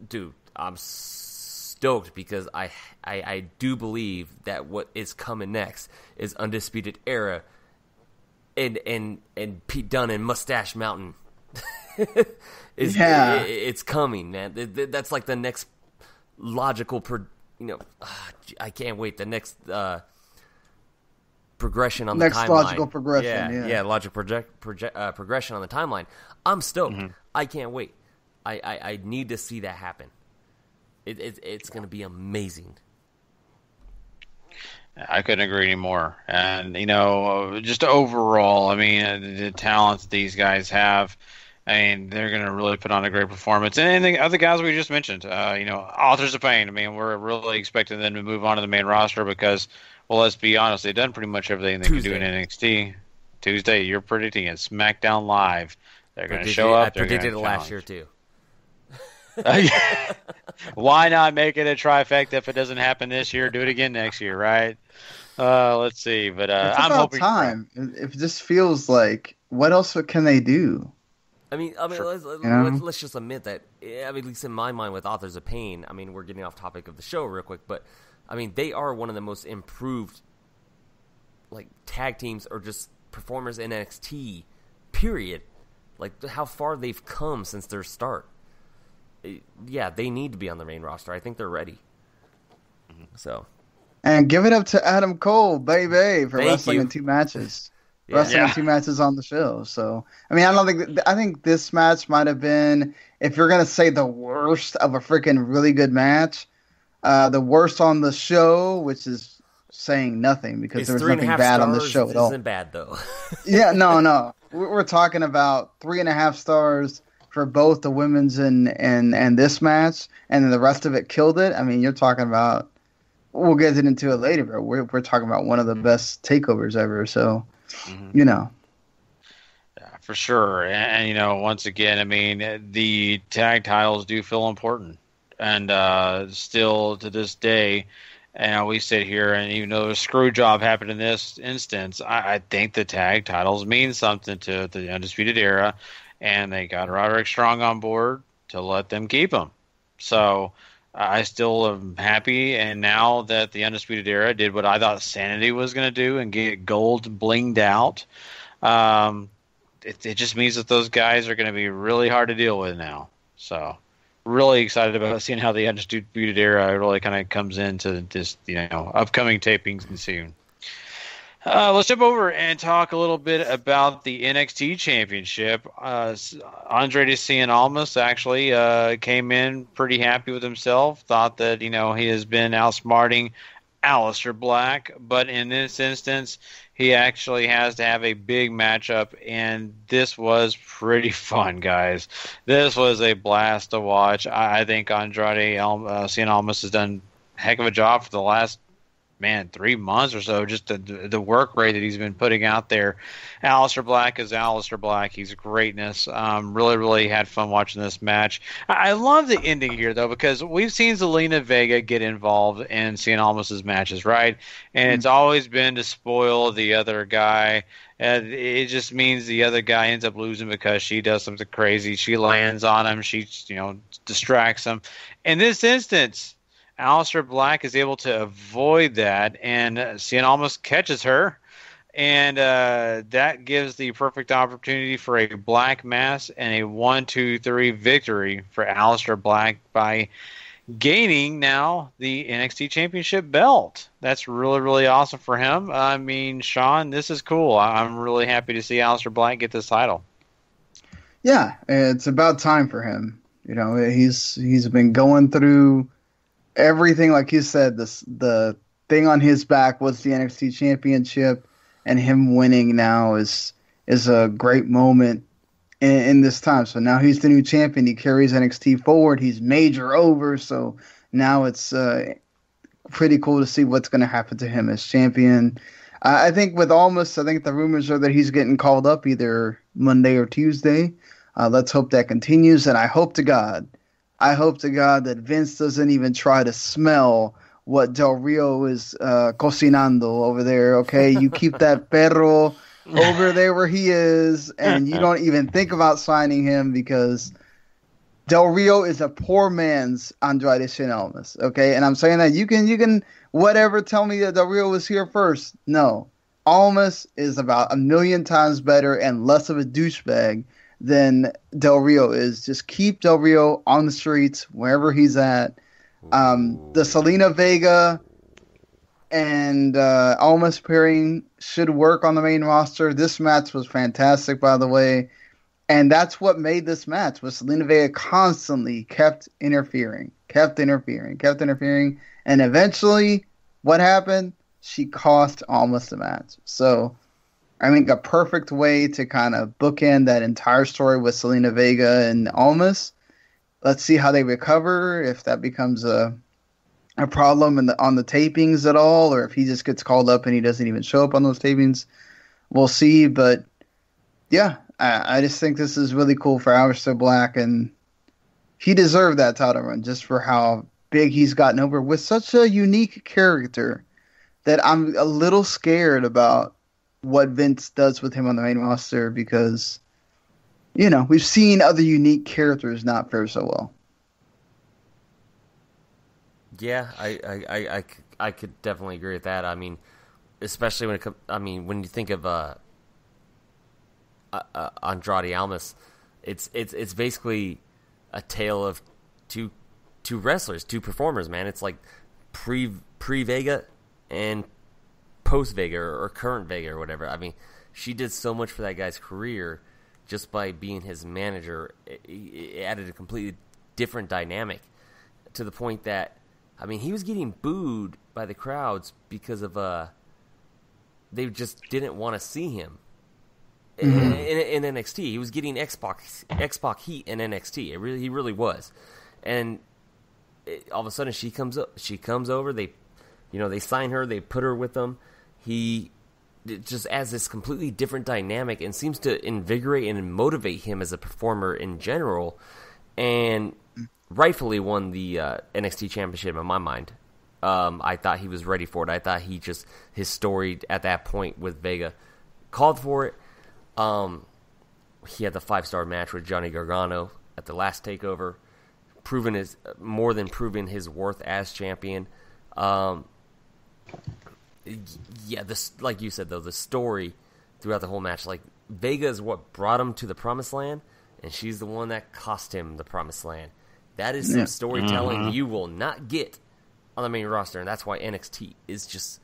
dude, I'm stoked, because I do believe that what is coming next is Undisputed Era and Pete Dunne and Mustache Mountain. It's coming, man. That's like the next logical, I can't wait. The next progression on the timeline. Next logical progression. Yeah, logical progression on the timeline. I'm stoked. Mm-hmm. I can't wait. I need to see that happen. It's going to be amazing. I couldn't agree anymore. And, just overall, I mean, the talents these guys have, I mean, they're going to really put on a great performance. And the other guys we just mentioned, Authors of Pain, I mean, we're really expecting them to move on to the main roster because, well, let's be honest, they've done pretty much everything they can do in NXT. Tuesday, you're predicting it. SmackDown Live. They're going to show up. I predicted it last year, too. Why not make it a trifecta if it doesn't happen this year? Do it again next year, right? Let's see. But I'm hoping time. If this feels like, what else can they do? I mean, let's just admit that. I mean, at least in my mind, with Authors of Pain, I mean, we're getting off topic of the show real quick, but I mean, they are one of the most improved, like, tag teams or just performers in NXT. Period. Like, how far they've come since their start. Yeah, they need to be on the main roster. I think they're ready. So, and give it up to Adam Cole, baby, for wrestling in 2 matches. Wrestling 2 matches on the show. So, I mean, I think this match might have been, if you're gonna say the worst of a freaking really good match, the worst on the show, which is saying nothing because there was nothing bad on the show at all. Isn't bad though. Yeah, no, we're talking about 3.5 stars for both the women's and this match, and then the rest of it killed it. I mean, you're talking about, we'll get into it later, but we're talking about one of the best takeovers ever. So, Yeah, for sure. And once again, I mean, the tag titles do feel important, and still to this day, and we sit here, and even though a screw job happened in this instance, I think the tag titles mean something to the Undisputed Era. And they got Roderick Strong on board to let them keep him. So I still am happy. And now that the Undisputed Era did what I thought Sanity was going to do and get gold blinged out, it just means that those guys are going to be really hard to deal with now. So really excited about seeing how the Undisputed Era really kind of comes into this, upcoming tapings and soon. Let's jump over and talk a little bit about the NXT Championship. Andre the Cien Almas actually came in pretty happy with himself, thought that, he has been outsmarting Aleister Black, but in this instance, he actually has to have a big matchup, and this was pretty fun, guys. This was a blast to watch. I think Andrade Cien Almas has done a heck of a job for the last 3 months or so, just the work rate that he's been putting out there. Aleister Black is Aleister Black. He's greatness. Really, really had fun watching this match. I love the ending here, though, because we've seen Zelina Vega get involved in Cien Almas' matches, right? And it's always been to spoil the other guy. It just means the other guy ends up losing because she does something crazy. She lands on him. She, distracts him. In this instance, Aleister Black is able to avoid that, and Cien Almas catches her, and that gives the perfect opportunity for a Black Mass and a 1-2-3 victory for Aleister Black by gaining now the NXT Championship belt. That's really, really awesome for him. I mean, Sean, this is cool. I'm really happy to see Aleister Black get this title. Yeah, it's about time for him. He's been going through everything, like you said. The thing on his back was the NXT Championship, and him winning now is a great moment in this time. So now he's the new champion. He carries NXT forward. He's major over. So now it's pretty cool to see what's going to happen to him as champion. I think with Almas, I think the rumors are that he's getting called up either Monday or Tuesday. Let's hope that continues, and I hope to God that Vince doesn't even try to smell what Del Rio is cocinando over there, okay? You keep that perro over there where he is, and you don't even think about signing him, because Del Rio is a poor man's Andrade Cien Almas, okay? And I'm saying that you can whatever, tell me that Del Rio was here first. No. Almas is about 1,000,000 times better and less of a douchebag than Del Rio is. Just keep Del Rio on the streets, wherever he's at. The Zelina Vega and Almas pairing should work on the main roster. This match was fantastic, by the way. And that's what made this match, was Zelina Vega constantly kept interfering. And eventually, what happened? She cost Almas the match. So I think a perfect way to kind of bookend that entire story with Zelina Vega and Almas. Let's see how they recover, if that becomes a problem on the tapings at all, or if he just gets called up and he doesn't even show up on those tapings. We'll see, but yeah, I just think this is really cool for Aleister Black, and he deserved that title run just for how big he's gotten over with such a unique character that I'm a little scared about what Vince does with him on the main roster, because, we've seen other unique characters not fare so well. Yeah, I could definitely agree with that. I mean, especially when it comes, when you think of Andrade Almas, it's basically a tale of two wrestlers, two performers, man. It's like pre Vega and post Vega or current Vega or whatever. I mean, she did so much for that guy's career just by being his manager. It added a completely different dynamic, to the point that, he was getting booed by the crowds because of they just didn't want to see him in NXT. He was getting X-Pac heat in NXT. He really was. And all of a sudden she comes over. They sign her. They put her with them. He just adds this completely different dynamic and seems to invigorate and motivate him as a performer in general, and rightfully won the NXT Championship in my mind. I thought he was ready for it. I thought his story at that point with Vega called for it. He had the 5-star match with Johnny Gargano at the last Takeover. more than proven his worth as champion. This, like you said though, the story throughout the whole match, like Vega is what brought him to the promised land, and she's the one that cost him the promised land. That is some storytelling you will not get on the main roster, and that's why NXT is just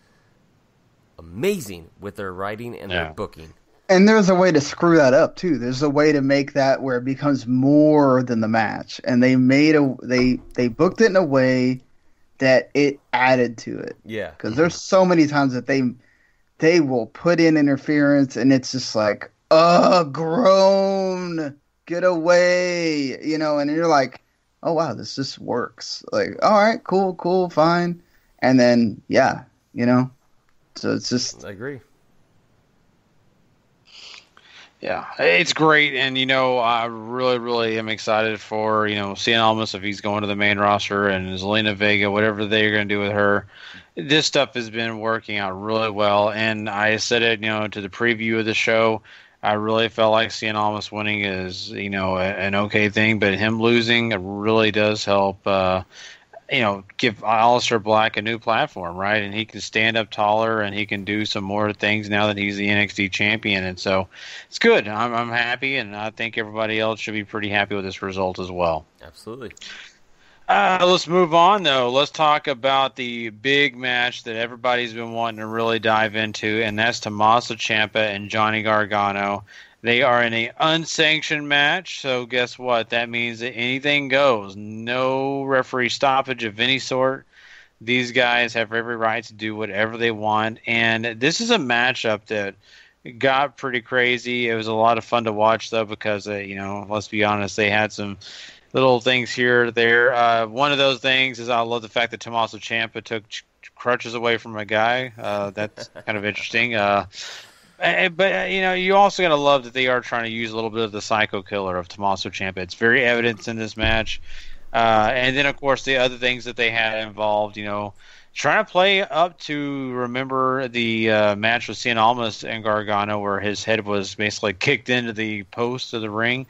amazing with their writing and their booking. And there's a way to screw that up too. There's a way to make that where it becomes more than the match, and they booked it in a way that it added to it. Yeah, because there's so many times that they will put in interference, and it's just like, groan, get away, and you're like, oh wow, this just works. Like, all right, cool, fine, and then so it's just. I agree. Yeah, it's great, and I really, really am excited for Cien Almas if he's going to the main roster, and Zelina Vega, whatever they're going to do with her. This stuff has been working out really well, and I said it, to the preview of the show. I really felt like Cien Almas winning is, an okay thing, but him losing really does help. Give Aleister Black a new platform, right? And he can stand up taller, and he can do some more things now that he's the NXT champion. And so it's good. I'm happy, and I think everybody else should be pretty happy with this result as well. Absolutely. Let's move on, though. Let's talk about the big match that everybody's been wanting to really dive into, and that's Tommaso Ciampa and Johnny Gargano. They are in an unsanctioned match, so guess what? That means that anything goes. No referee stoppage of any sort. These guys have every right to do whatever they want, and this is a matchup that got pretty crazy. It was a lot of fun to watch, though, because, let's be honest, they had some little things here or there. One of those things is I love the fact that Tommaso Ciampa took crutches away from a guy. That's kind of interesting. But you also got to love that they are trying to use a little bit of the psycho killer of Tommaso Ciampa. It's very evident in this match. And then, of course, the other things that they had involved, trying to play up to remember the match with Cien Almas and Gargano where his head was basically kicked into the post of the ring.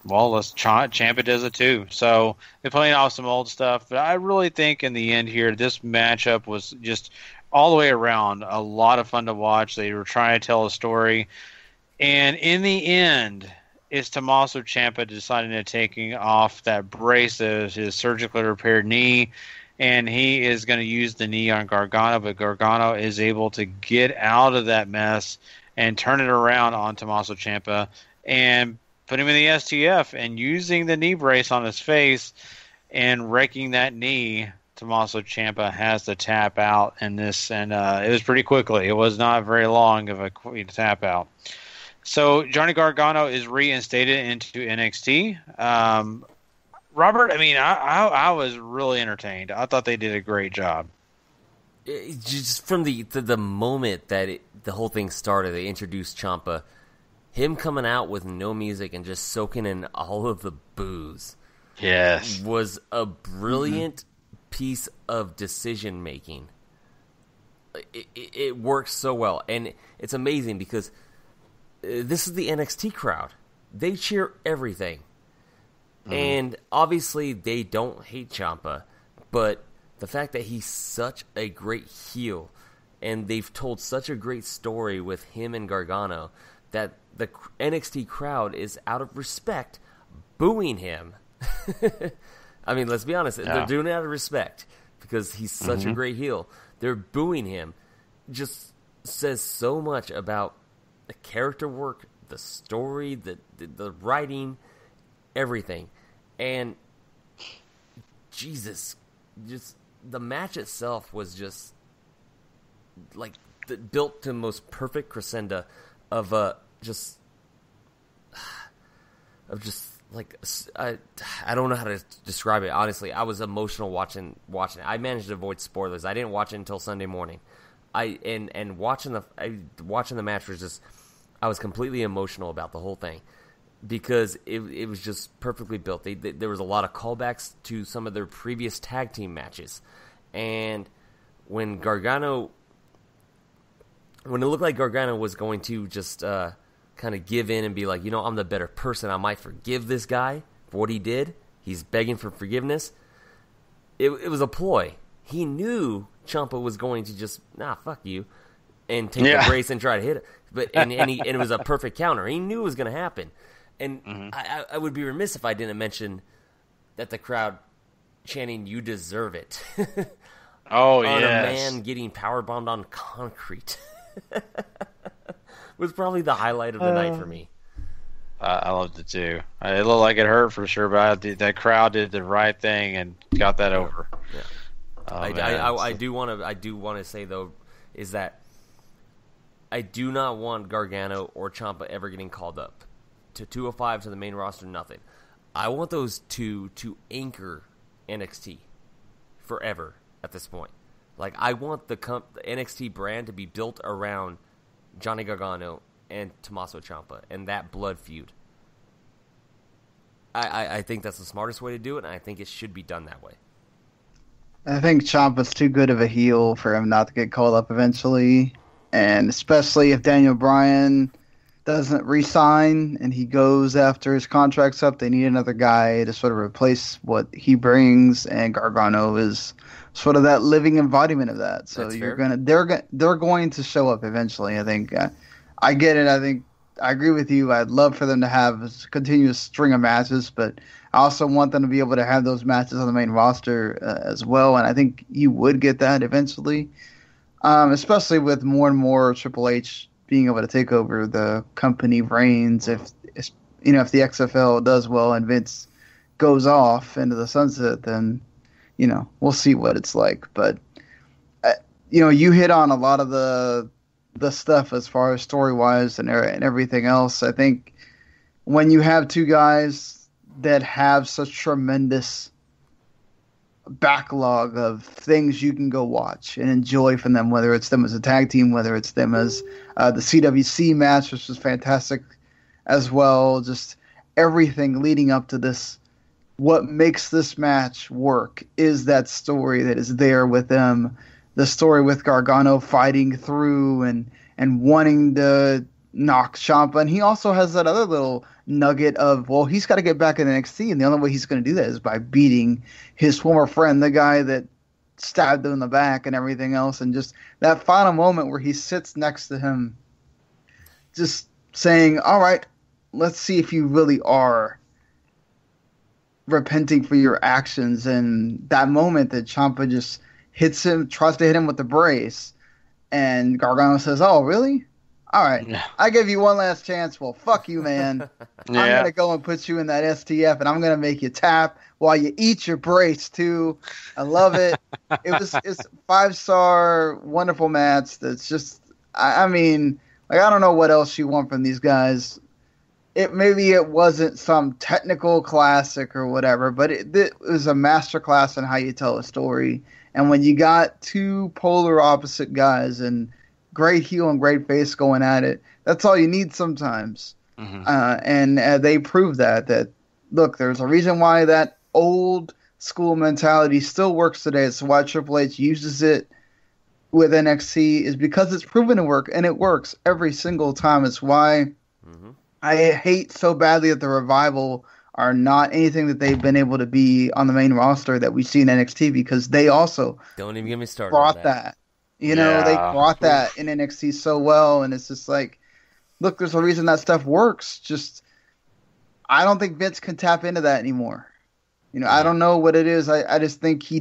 Well, Ciampa does it too. So they're playing off some old stuff. But I really think in the end here, this matchup was just all the way around a lot of fun to watch. They were trying to tell a story. And in the end, it's Tommaso Ciampa deciding to taking off that brace of his surgically repaired knee. And he is going to use the knee on Gargano. But Gargano is able to get out of that mess and turn it around on Tommaso Ciampa and put him in the STF. And using the knee brace on his face and wrecking that knee, Tommaso Ciampa has to tap out in this, and it was pretty quickly. It was not very long of a tap out. So Johnny Gargano is reinstated into NXT. Robert, I was really entertained. I thought they did a great job. Just from the moment that the whole thing started, they introduced Ciampa, him coming out with no music and just soaking in all of the booze. Yes, was a brilliant piece of decision making. It works so well, and it's amazing because this is the NXT crowd. They cheer everything, and obviously they don't hate Ciampa, but the fact that he's such a great heel, and they've told such a great story with him and Gargano, that the NXT crowd is out of respect booing him. Let's be honest. They're doing it out of respect because he's such a great heel. They're booing him. Just says so much about the character work, the story, the writing, everything. And Jesus, just the match itself was just like built to the most perfect crescendo of just like I don't know how to describe it. Honestly, I was emotional watching it. I managed to avoid spoilers. I didn't watch it until Sunday morning. Watching the match was just, I was completely emotional about the whole thing because it was just perfectly built. There was a lot of callbacks to some of their previous tag team matches, and when it looked like Gargano was going to just kind of give in and be like, I'm the better person, I might forgive this guy for what he did, He's begging for forgiveness. It was a ploy. He knew Ciampa was going to just, fuck you, and take the brace and try to hit it. But and it was a perfect counter. He knew it was going to happen. And I would be remiss if I didn't mention that the crowd chanting, "You deserve it." Oh, on yes. a man getting powerbombed on concrete was probably the highlight of the night for me. I loved it too. It looked like it hurt for sure, but that crowd did the right thing and got that over. Yeah. Oh, I do want to say though is that I do not want Gargano or Ciampa ever getting called up to 205 to the main roster. Nothing. I want those two to anchor NXT forever at this point. Like, I want the NXT brand to be built around Johnny Gargano and Tommaso Ciampa and that blood feud. I think that's the smartest way to do it, and I think it should be done that way. I think Ciampa's too good of a heel for him not to get called up eventually, and especially if Daniel Bryan doesn't re-sign and he goes after his contract's up, they need another guy to sort of replace what he brings, and Gargano is sort of that living embodiment of that. So they're going to show up eventually. I think I get it. I think I agree with you. I'd love for them to have a continuous string of matches, but I also want them to be able to have those matches on the main roster as well. And I think you would get that eventually, especially with more and more Triple H being able to take over the company reins. If the XFL does well and Vince goes off into the sunset, then we'll see what it's like. But you hit on a lot of the stuff as far as story wise and everything else. I think when you have two guys that have such tremendous backlog of things you can go watch and enjoy from them, whether it's them as a tag team, whether it's them as the CWC match, which was fantastic as well, just everything leading up to this. What makes this match work is that story that is there with them, the story with Gargano fighting through and wanting to knock Ciampa, and he also has that other little nugget of, well, he's got to get back in NXT, and the only way he's going to do that is by beating his former friend, the guy that stabbed him in the back and everything else, and just that final moment where he sits next to him, just saying, all right, let's see if you really are repenting for your actions. And that moment that Ciampa just hits him, tries to hit him with the brace, and Gargano says, oh, really? All right, I give you one last chance. Well, fuck you, man. I'm going to go and put you in that STF, and I'm going to make you tap while you eat your brace, too. I love it. It's a 5-star, wonderful match that's just, I mean, like, I don't know what else you want from these guys. Maybe it wasn't some technical classic or whatever, but it was a masterclass in how you tell a story. And when you got two polar opposite guys and great heel and great face going at it, that's all you need sometimes. Mm-hmm. And they proved that look, there's a reason why that old school mentality still works today. It's why Triple H uses it with NXT, is because it's proven to work, and it works every single time. It's why I hate so badly that the Revival are not anything that they've been able to be on the main roster that we see in NXT, because they also don't even get me started. Brought that. They brought that in NXT so well, and it's just like, look, there's a reason that stuff works. Just, I don't think Vince can tap into that anymore. I don't know what it is. I just think he's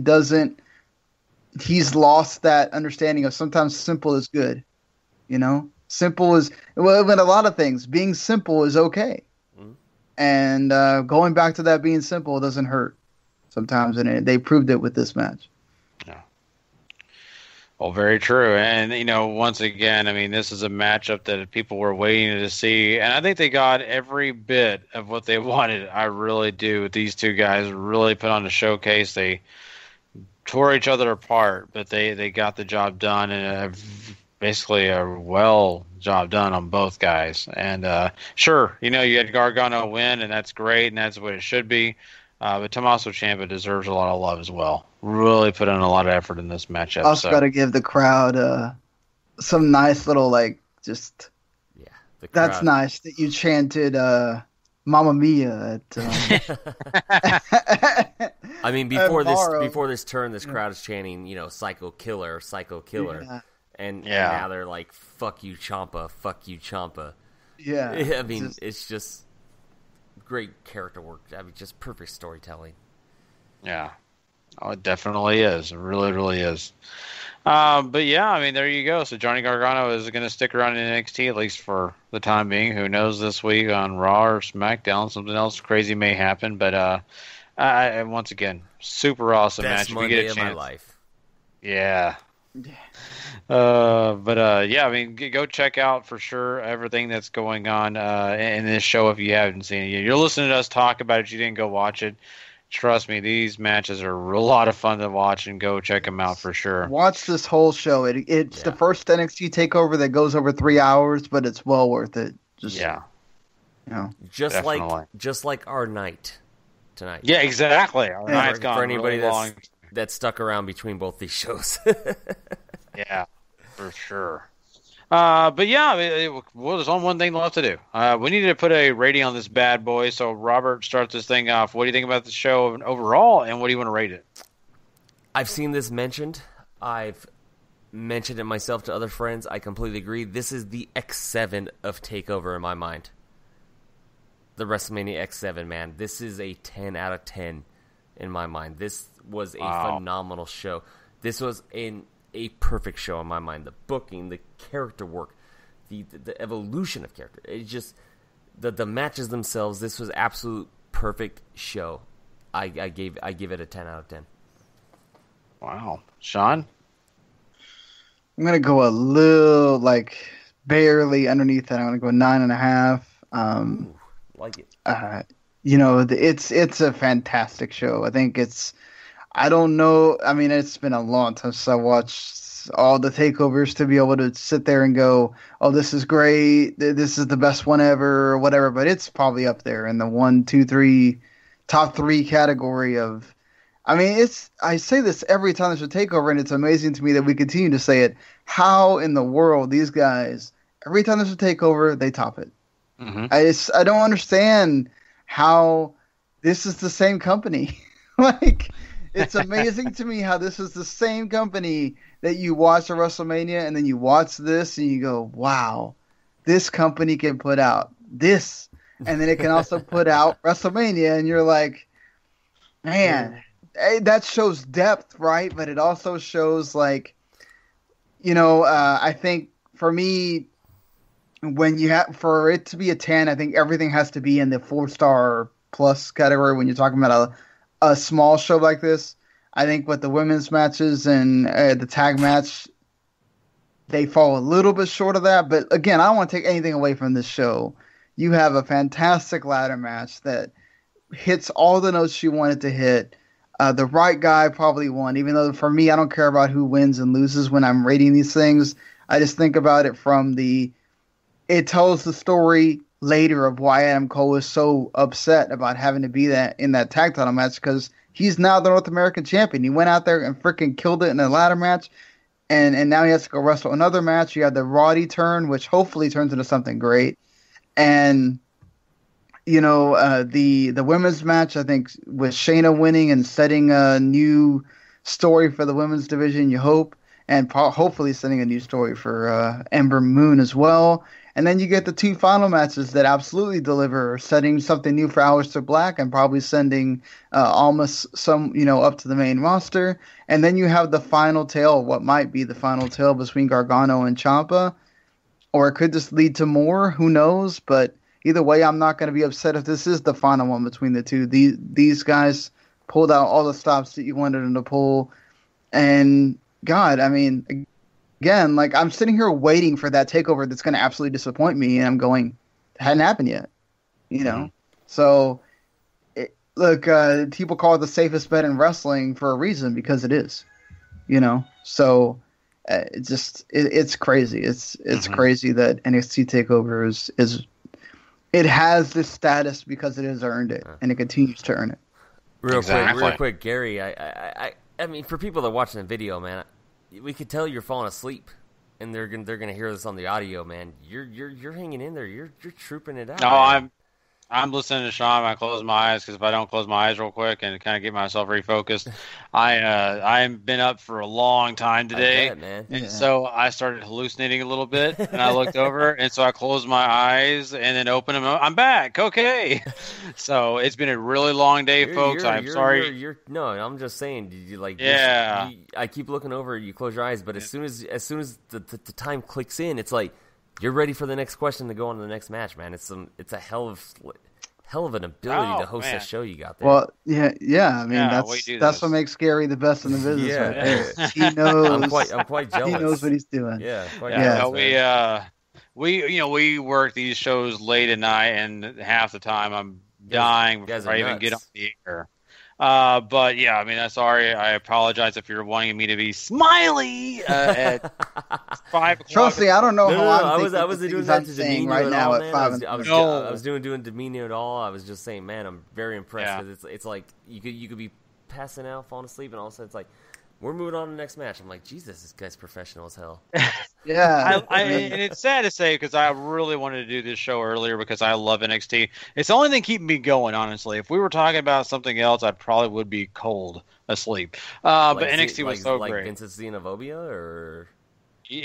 lost that understanding of sometimes simple is good. Simple is, well, in a lot of things, being simple is okay. And going back to that being simple doesn't hurt sometimes, and they proved it with this match. Yeah. Well, very true. And, once again, I mean, this is a matchup that people were waiting to see, and I think they got every bit of what they wanted. I really do. These two guys really put on a showcase. They tore each other apart, but they got the job done, and basically a job done on both guys. And sure, you had Gargano win, and that's great, and that's what it should be. But Tommaso Ciampa deserves a lot of love as well. Really put in a lot of effort in this matchup. Also got to give the crowd some nice little, that's nice that you chanted Mamma Mia at. I mean, before this turn, this crowd is chanting, "Psycho Killer, Psycho Killer," Yeah. and now they're like, "Fuck you, Ciampa, fuck you, Ciampa." Yeah, I mean, it's just great character work. I mean, just perfect storytelling. Yeah. Oh, it definitely is. It really, really is. But yeah, I mean, there you go. So Johnny Gargano is going to stick around in NXT at least for the time being. Who knows this week on Raw or SmackDown? Something else crazy may happen. But once again, super awesome Best match. Monday If you get a of chance. my life. Yeah. Yeah, I mean, go check out for sure everything that's going on in this show if you haven't seen it yet. You're listening to us talk about it. You didn't go watch it. Trust me, these matches are a lot of fun to watch, and go check them out for sure. Watch this whole show. It's the first NXT takeover that goes over 3 hours, but it's well worth it. Just just definitely. like our night tonight. Yeah, exactly. Our night's gone for anybody really long. that's stuck around between both these shows. Yeah, for sure. But yeah, I mean, there's only one thing left to do. We need to put a rating on this bad boy. So Robert, starts this thing off. What do you think about the show overall, and what do you want to rate it? I've seen this mentioned. I've mentioned it myself to other friends. I completely agree. This is the X7 of TakeOver in my mind. The WrestleMania X7, man. This is a 10 out of 10 in my mind. This was a phenomenal show. This was a perfect show in my mind. The booking, the character work, the evolution of character. It's just the matches themselves. This was absolute perfect show. I give it a 10 out of 10. Wow, Sean. I'm gonna go a little barely underneath that. I'm gonna go 9.5. Like it. It's a fantastic show. I think I don't know. I mean, it's been a long time since I watched all the takeovers to be able to sit there and go, "Oh, this is great. This is the best one ever," or whatever. But it's probably up there in the 1, 2, 3, top 3 category of. I mean, I say this every time there's a takeover, and it's amazing to me that we continue to say it. How in the world these guys, every time there's a takeover, they top it. Mm-hmm. I don't understand how this is the same company. It's amazing to me how this is the same company that you watch a WrestleMania and then you watch this and you go, wow, this company can put out this. And then it can also put out WrestleMania, and you're like, man, that shows depth, right? But it also shows I think for me, for it to be a 10, I think everything has to be in the 4-star plus category when you're talking about a small show like this. I think with the women's matches and the tag match, they fall a little bit short of that. But again, I don't want to take anything away from this show. You have a fantastic ladder match that hits all the notes you wanted to hit. The right guy probably won, even though for me, I don't care about who wins and loses when I'm rating these things. I just think about it from it tells the story later of why Adam Cole is so upset about having to be in that tag title match, because he's now the North American champion. He went out there and freaking killed it in a ladder match, and now he has to go wrestle another match. You have the Roddy turn, which hopefully turns into something great. And the women's match, I think, with Shayna winning and setting a new story for the women's division, you hope, and hopefully setting a new story for Ember Moon as well. And then you get the 2 final matches that absolutely deliver, setting something new for Aleister Black and probably sending almost some, up to the main roster. And then you have the final tale, what might be the final tale between Gargano and Ciampa, or it could just lead to more. Who knows? But either way, I'm not going to be upset if this is the final one between the two. These guys pulled out all the stops that you wanted them to pull. And God, I mean, again, I'm sitting here waiting for that takeover that's going to absolutely disappoint me, and I'm going, it hadn't happened yet, Mm-hmm. So, people call it the safest bet in wrestling for a reason, because it is, So, it's crazy. It's mm-hmm. crazy that NXT Takeover is it has this status because it has earned it, and it continues to earn it. Real quick, Gary. I mean, for people that are watching the video, man, we could tell you're falling asleep, and they're gonna hear this on the audio, man. You're hanging in there. You're trooping it out. No, man. I'm listening to Sean. I close my eyes because if I don't close my eyes real quick and kind of get myself refocused, I've been up for a long time today, I bet, man. and so I started hallucinating a little bit. And I looked over, and so I closed my eyes and then opened them. I'm back. Okay. So it's been a really long day, folks. I'm sorry. No, I'm just saying. Yeah. I keep looking over. You close your eyes, but as soon as the time clicks in, it's like you're ready for the next question to go on to the next match, man. It's a hell of an ability to host that show you got there. Well, yeah. I mean, that's what makes Gary the best in the business. Right there. He knows. I'm quite jealous. He knows what he's doing. Yeah, jealous, we work these shows late at night, and half the time I'm dying before I even get on the air. But yeah, I mean, I'm sorry. I apologize if you're wanting me to be smiley at 5 o'clock. Trust me, I don't know how I was doing that to demean right now at 5. I was doing demeaning at all. I was just saying, man, I'm very impressed because it's like you could be passing out, falling asleep, and all of a sudden it's like we're moving on to the next match. I'm like, Jesus, this guy's professional as hell. Yeah. And it's sad to say because I really wanted to do this show earlier because I love NXT. It's the only thing keeping me going, honestly. If we were talking about something else, I probably would be cold asleep. But NXT was so great. Like Vincent Xenovobia or...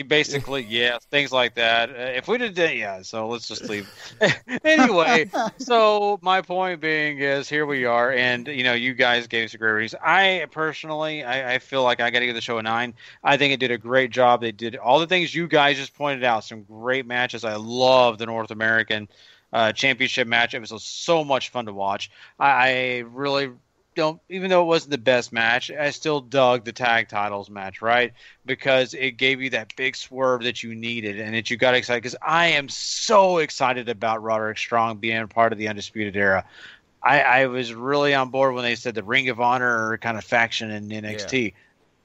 Basically, yeah, things like that. If we did that, yeah, so let's just leave. Anyway, so my point being is here we are, and, you guys gave us a great reason. I personally, I feel like I got to give the show a 9. I think it did a great job. They did all the things you guys just pointed out, some great matches. I love the North American Championship match. It was so much fun to watch. I really don't, even though it wasn't the best match, I still dug the tag titles match, right? Because it gave you that big swerve that you needed and that you got excited. Because I am so excited about Roderick Strong being part of the Undisputed Era. I was really on board when they said the Ring of Honor kind of faction in NXT. Yeah.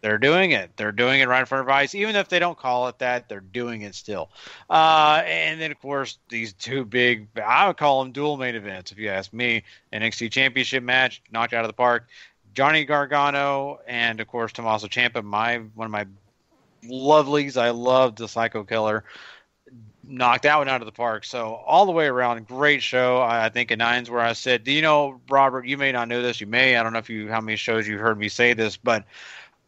They're doing it. They're doing it right in front of our eyes. Even if they don't call it that, they're doing it still. And then, of course, these two big, I would call them dual main events, if you ask me. NXT Championship match, knocked out of the park. Johnny Gargano and, of course, Tommaso Ciampa, one of my lovelies. I loved the Psycho Killer. Knocked that one out of the park. So all the way around, great show. I think a 9's where I said, do you know, Robert, you may not know this. You may. I don't know how many shows you've heard me say this, but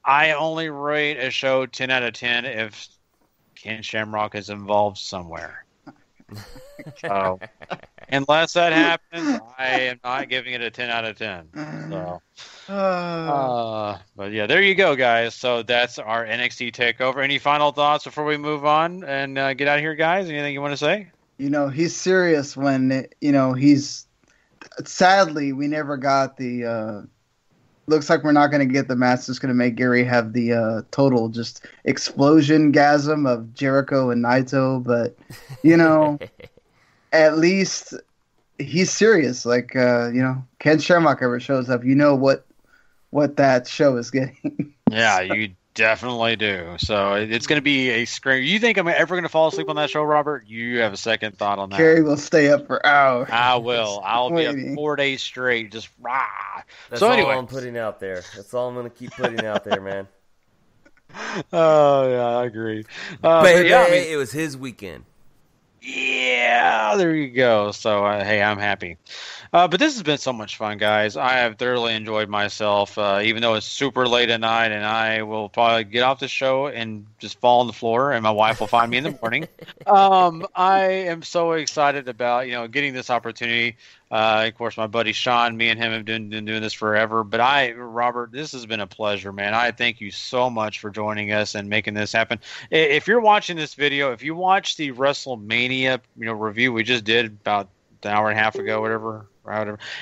I only rate a show 10 out of 10 if Ken Shamrock is involved somewhere. So, unless that happens, I am not giving it a 10 out of 10. So, but yeah, there you go, guys. So that's our NXT Takeover. Any final thoughts before we move on and get out of here, guys? Anything you want to say? He's serious when, he's... Sadly, we never got the... Looks like we're not going to get the match that's going to make Gary have the total just explosion-gasm of Jericho and Naito. But, at least he's serious. Like, Ken Shamrock ever shows up, what that show is getting. Yeah, you definitely do. So it's going to be a scream. You think I'm ever going to fall asleep on that show, Robert? You have a second thought on that. Gary will stay up for hours. I will. I'll be up 4 days straight, just rah. That's so all anyway. I'm putting out there. That's all I'm going to keep putting out there, man. Oh, yeah, I agree. But yeah, it was his weekend. Yeah, there you go. So, hey, I'm happy. But this has been so much fun, guys. I have thoroughly enjoyed myself, even though it's super late at night, and I will probably get off the show and just fall on the floor, and my wife will find me in the morning. I am so excited about, getting this opportunity. Of course, my buddy Sean, me and him have been doing this forever. But Robert, this has been a pleasure, man. I thank you so much for joining us and making this happen. If you're watching this video, if you watch the WrestleMania, review we just did about an hour and a half ago, whatever.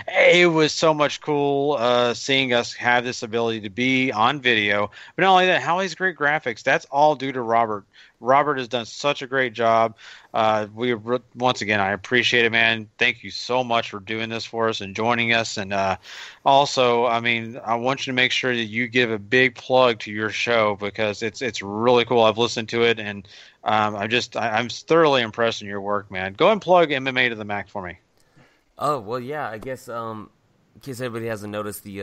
It was so much cool seeing us have this ability to be on video. But not only that, how he's great graphics. That's all due to Robert. Robert has done such a great job. Once again, I appreciate it, man. Thank you so much for doing this for us and joining us. And also, I want you to make sure that you give a big plug to your show because it's really cool. I've listened to it, and I'm thoroughly impressed in your work, man. Go and plug MMA to the Max for me. Oh well, yeah. I guess in case anybody hasn't noticed the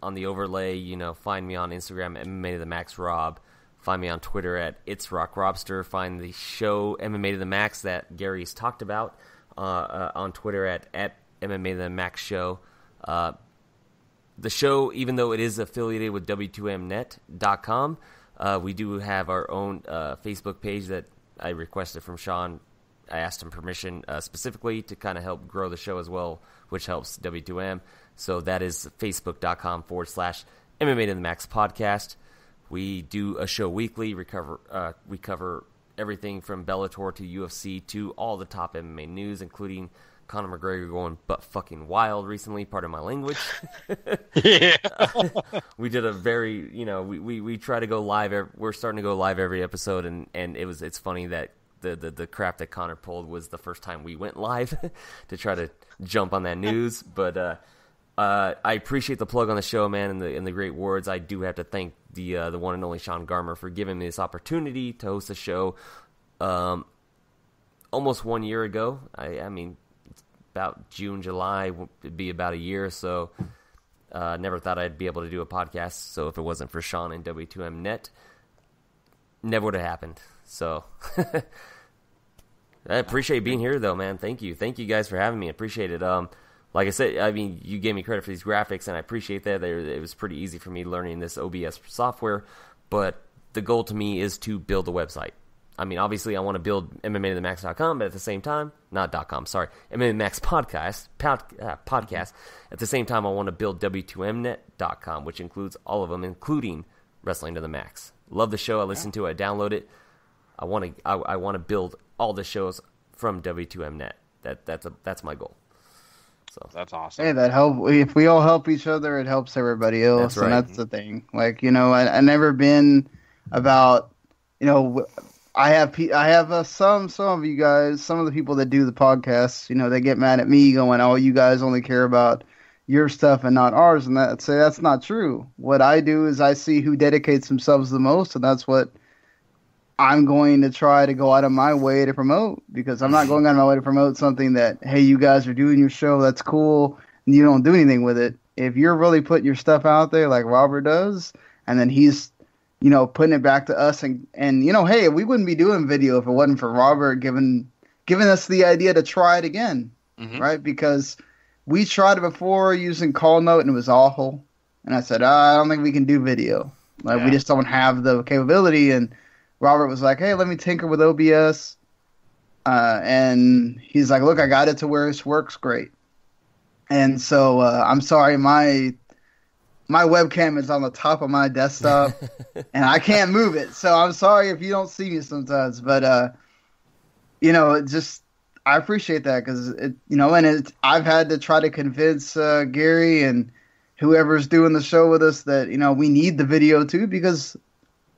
on the overlay, find me on Instagram MMA to the Max Rob. Find me on Twitter at It's Rock Robster. Find the show MMA to the Max that Gary's talked about on Twitter at MMA The Max Show. The show, even though it is affiliated with W2Mnet.com, we do have our own Facebook page that I requested from Sean. I asked him permission specifically to kind of help grow the show as well, which helps W2M. So that is facebook.com/MMA to the Max podcast. We do a show weekly. We cover everything from Bellator to UFC to all the top MMA news, including Conor McGregor going butt fucking wild recently. Pardon my language. Yeah. We did a very, we try to go live. We're starting to go live every episode, and it's funny that the crap that Conor pulled was the first time we went live to try to jump on that news. But I appreciate the plug on the show, man, and the great words. I do have to thank the one and only Sean Garmer for giving me this opportunity to host the show almost 1 year ago. I mean, about June, July, it'd be about a year or so. Never thought I'd be able to do a podcast, so if it wasn't for Sean and W2M Net, never would have happened. So I appreciate being here, though, man. Thank you guys for having me. I appreciate it. Like I said, I mean, you gave me credit for these graphics, and I appreciate that. It was pretty easy for me learning this OBS software, but the goal to me is to build a website. I mean, obviously, I want to build MMAtothemax.com, but at the same time, not .com, sorry, MMA Max podcast. At the same time, I want to build W2Mnet.com, which includes all of them, including Wrestling to the Max. Love the show. I listen to it. I download it. I want to build all the shows from W2Mnet. That's my goal. So that's awesome. Hey, that help. If we all help each other, it helps everybody else, that's right. And that's the thing. Like, I never been about, I have some of you guys, some of the people that do the podcasts, they get mad at me going, "Oh, you guys only care about your stuff and not ours," and that's not true. What I do is I see who dedicates themselves the most, and that's what I'm going to try to go out of my way to promote, because I'm not going out of my way to promote something that, hey, you guys are doing your show, that's cool, and you don't do anything with it. If you're really putting your stuff out there like Robert does, and then he's, putting it back to us, and hey, we wouldn't be doing video if it wasn't for Robert giving us the idea to try it again, right? Because we tried it before using Call Note, and it was awful. And I said, I don't think we can do video. Like, we just don't have the capability, and Robert was like, hey, let me tinker with OBS. And he's like, look, I got it to where it works great. And so I'm sorry, my webcam is on the top of my desktop, and I can't move it. So I'm sorry if you don't see me sometimes. But, I appreciate that, because, I've had to try to convince Gary and whoever's doing the show with us that, we need the video too, because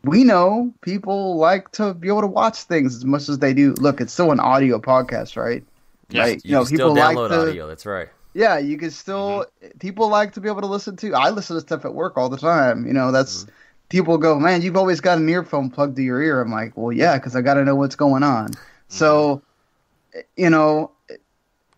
we know people like to be able to watch things as much as they do. Look, it's still an audio podcast, right? Yeah, right? You can people still download like audio. That's right. Yeah, you can still. People like to be able to listen to. I listen to stuff at work all the time. That's people go, man, you've always got an earphone plugged to your ear. I'm like, well, yeah, because I got to know what's going on. So,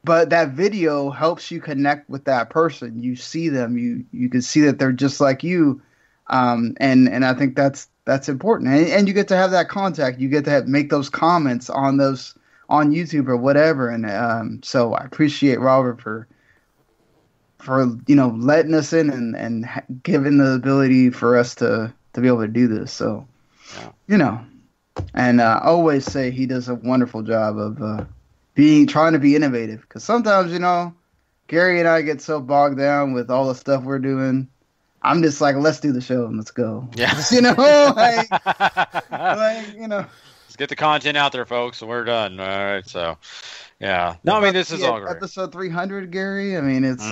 but that video helps you connect with that person. You see them. You can see that they're just like you. And I think that's important. And you get to have that contact. You get to make those comments on YouTube or whatever. And so I appreciate Robert for letting us in and giving the ability for us to be able to do this. So, and I always say he does a wonderful job of trying to be innovative. Because sometimes, Gary and I get so bogged down with all the stuff we're doing. I'm just like, let's do the show and let's go. Yeah. Let's get the content out there, folks, and we're done. All right, so, yeah. No, I mean, this is all great. Episode 300, Gary. I mean, it's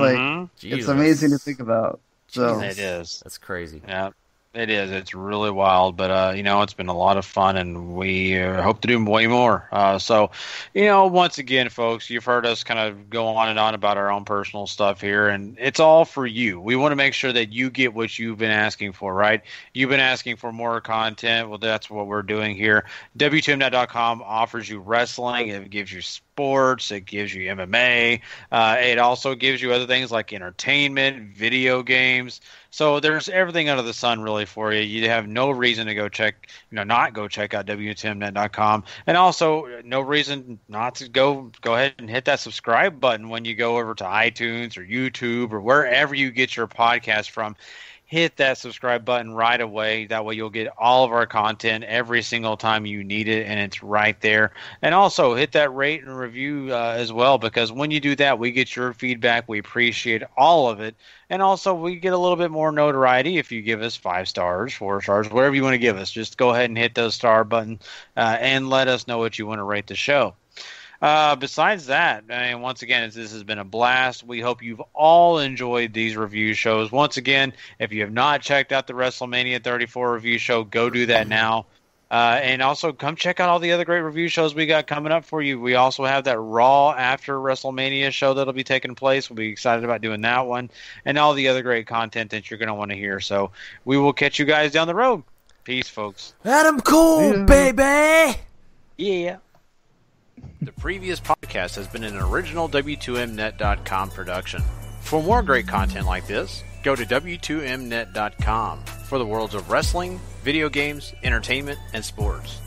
Jesus. It's amazing to think about. So it is. That's crazy. Yeah. It is. It's really wild, but it's been a lot of fun, and we hope to do way more. So, once again, folks, you've heard us kind of go on and on about our own personal stuff here, and it's all for you. We want to make sure that you get what you've been asking for, right? You've been asking for more content. Well, that's what we're doing here. W2Mnet.com offers you wrestling. It gives you sports. It gives you MMA. It also gives you other things like entertainment, video games. So there's everything under the sun really for you. You have no reason to not go check out WTMnet.com, and also no reason not to go ahead and hit that subscribe button when you go over to iTunes or YouTube or wherever you get your podcast from. Hit that subscribe button right away. That way you'll get all of our content every single time you need it, and it's right there. And also hit that rate and review as well, because when you do that, we get your feedback. We appreciate all of it. And also we get a little bit more notoriety if you give us 5 stars, 4 stars, whatever you want to give us. Just go ahead and hit those star button and let us know what you want to rate the show. Besides that, once again, this has been a blast. We hope you've all enjoyed these review shows. Once again, if you have not checked out the WrestleMania 34 review show, go do that now. And also come check out all the other great review shows we got coming up for you. We also have that Raw after WrestleMania show that'll be taking place. We'll be excited about doing that one and all the other great content that you're going to want to hear. So we will catch you guys down the road. Peace, folks. Adam Cole, baby! Yeah. The previous podcast has been an original W2Mnet.com production. For more great content like this, go to W2Mnet.com for the worlds of wrestling, video games, entertainment, and sports.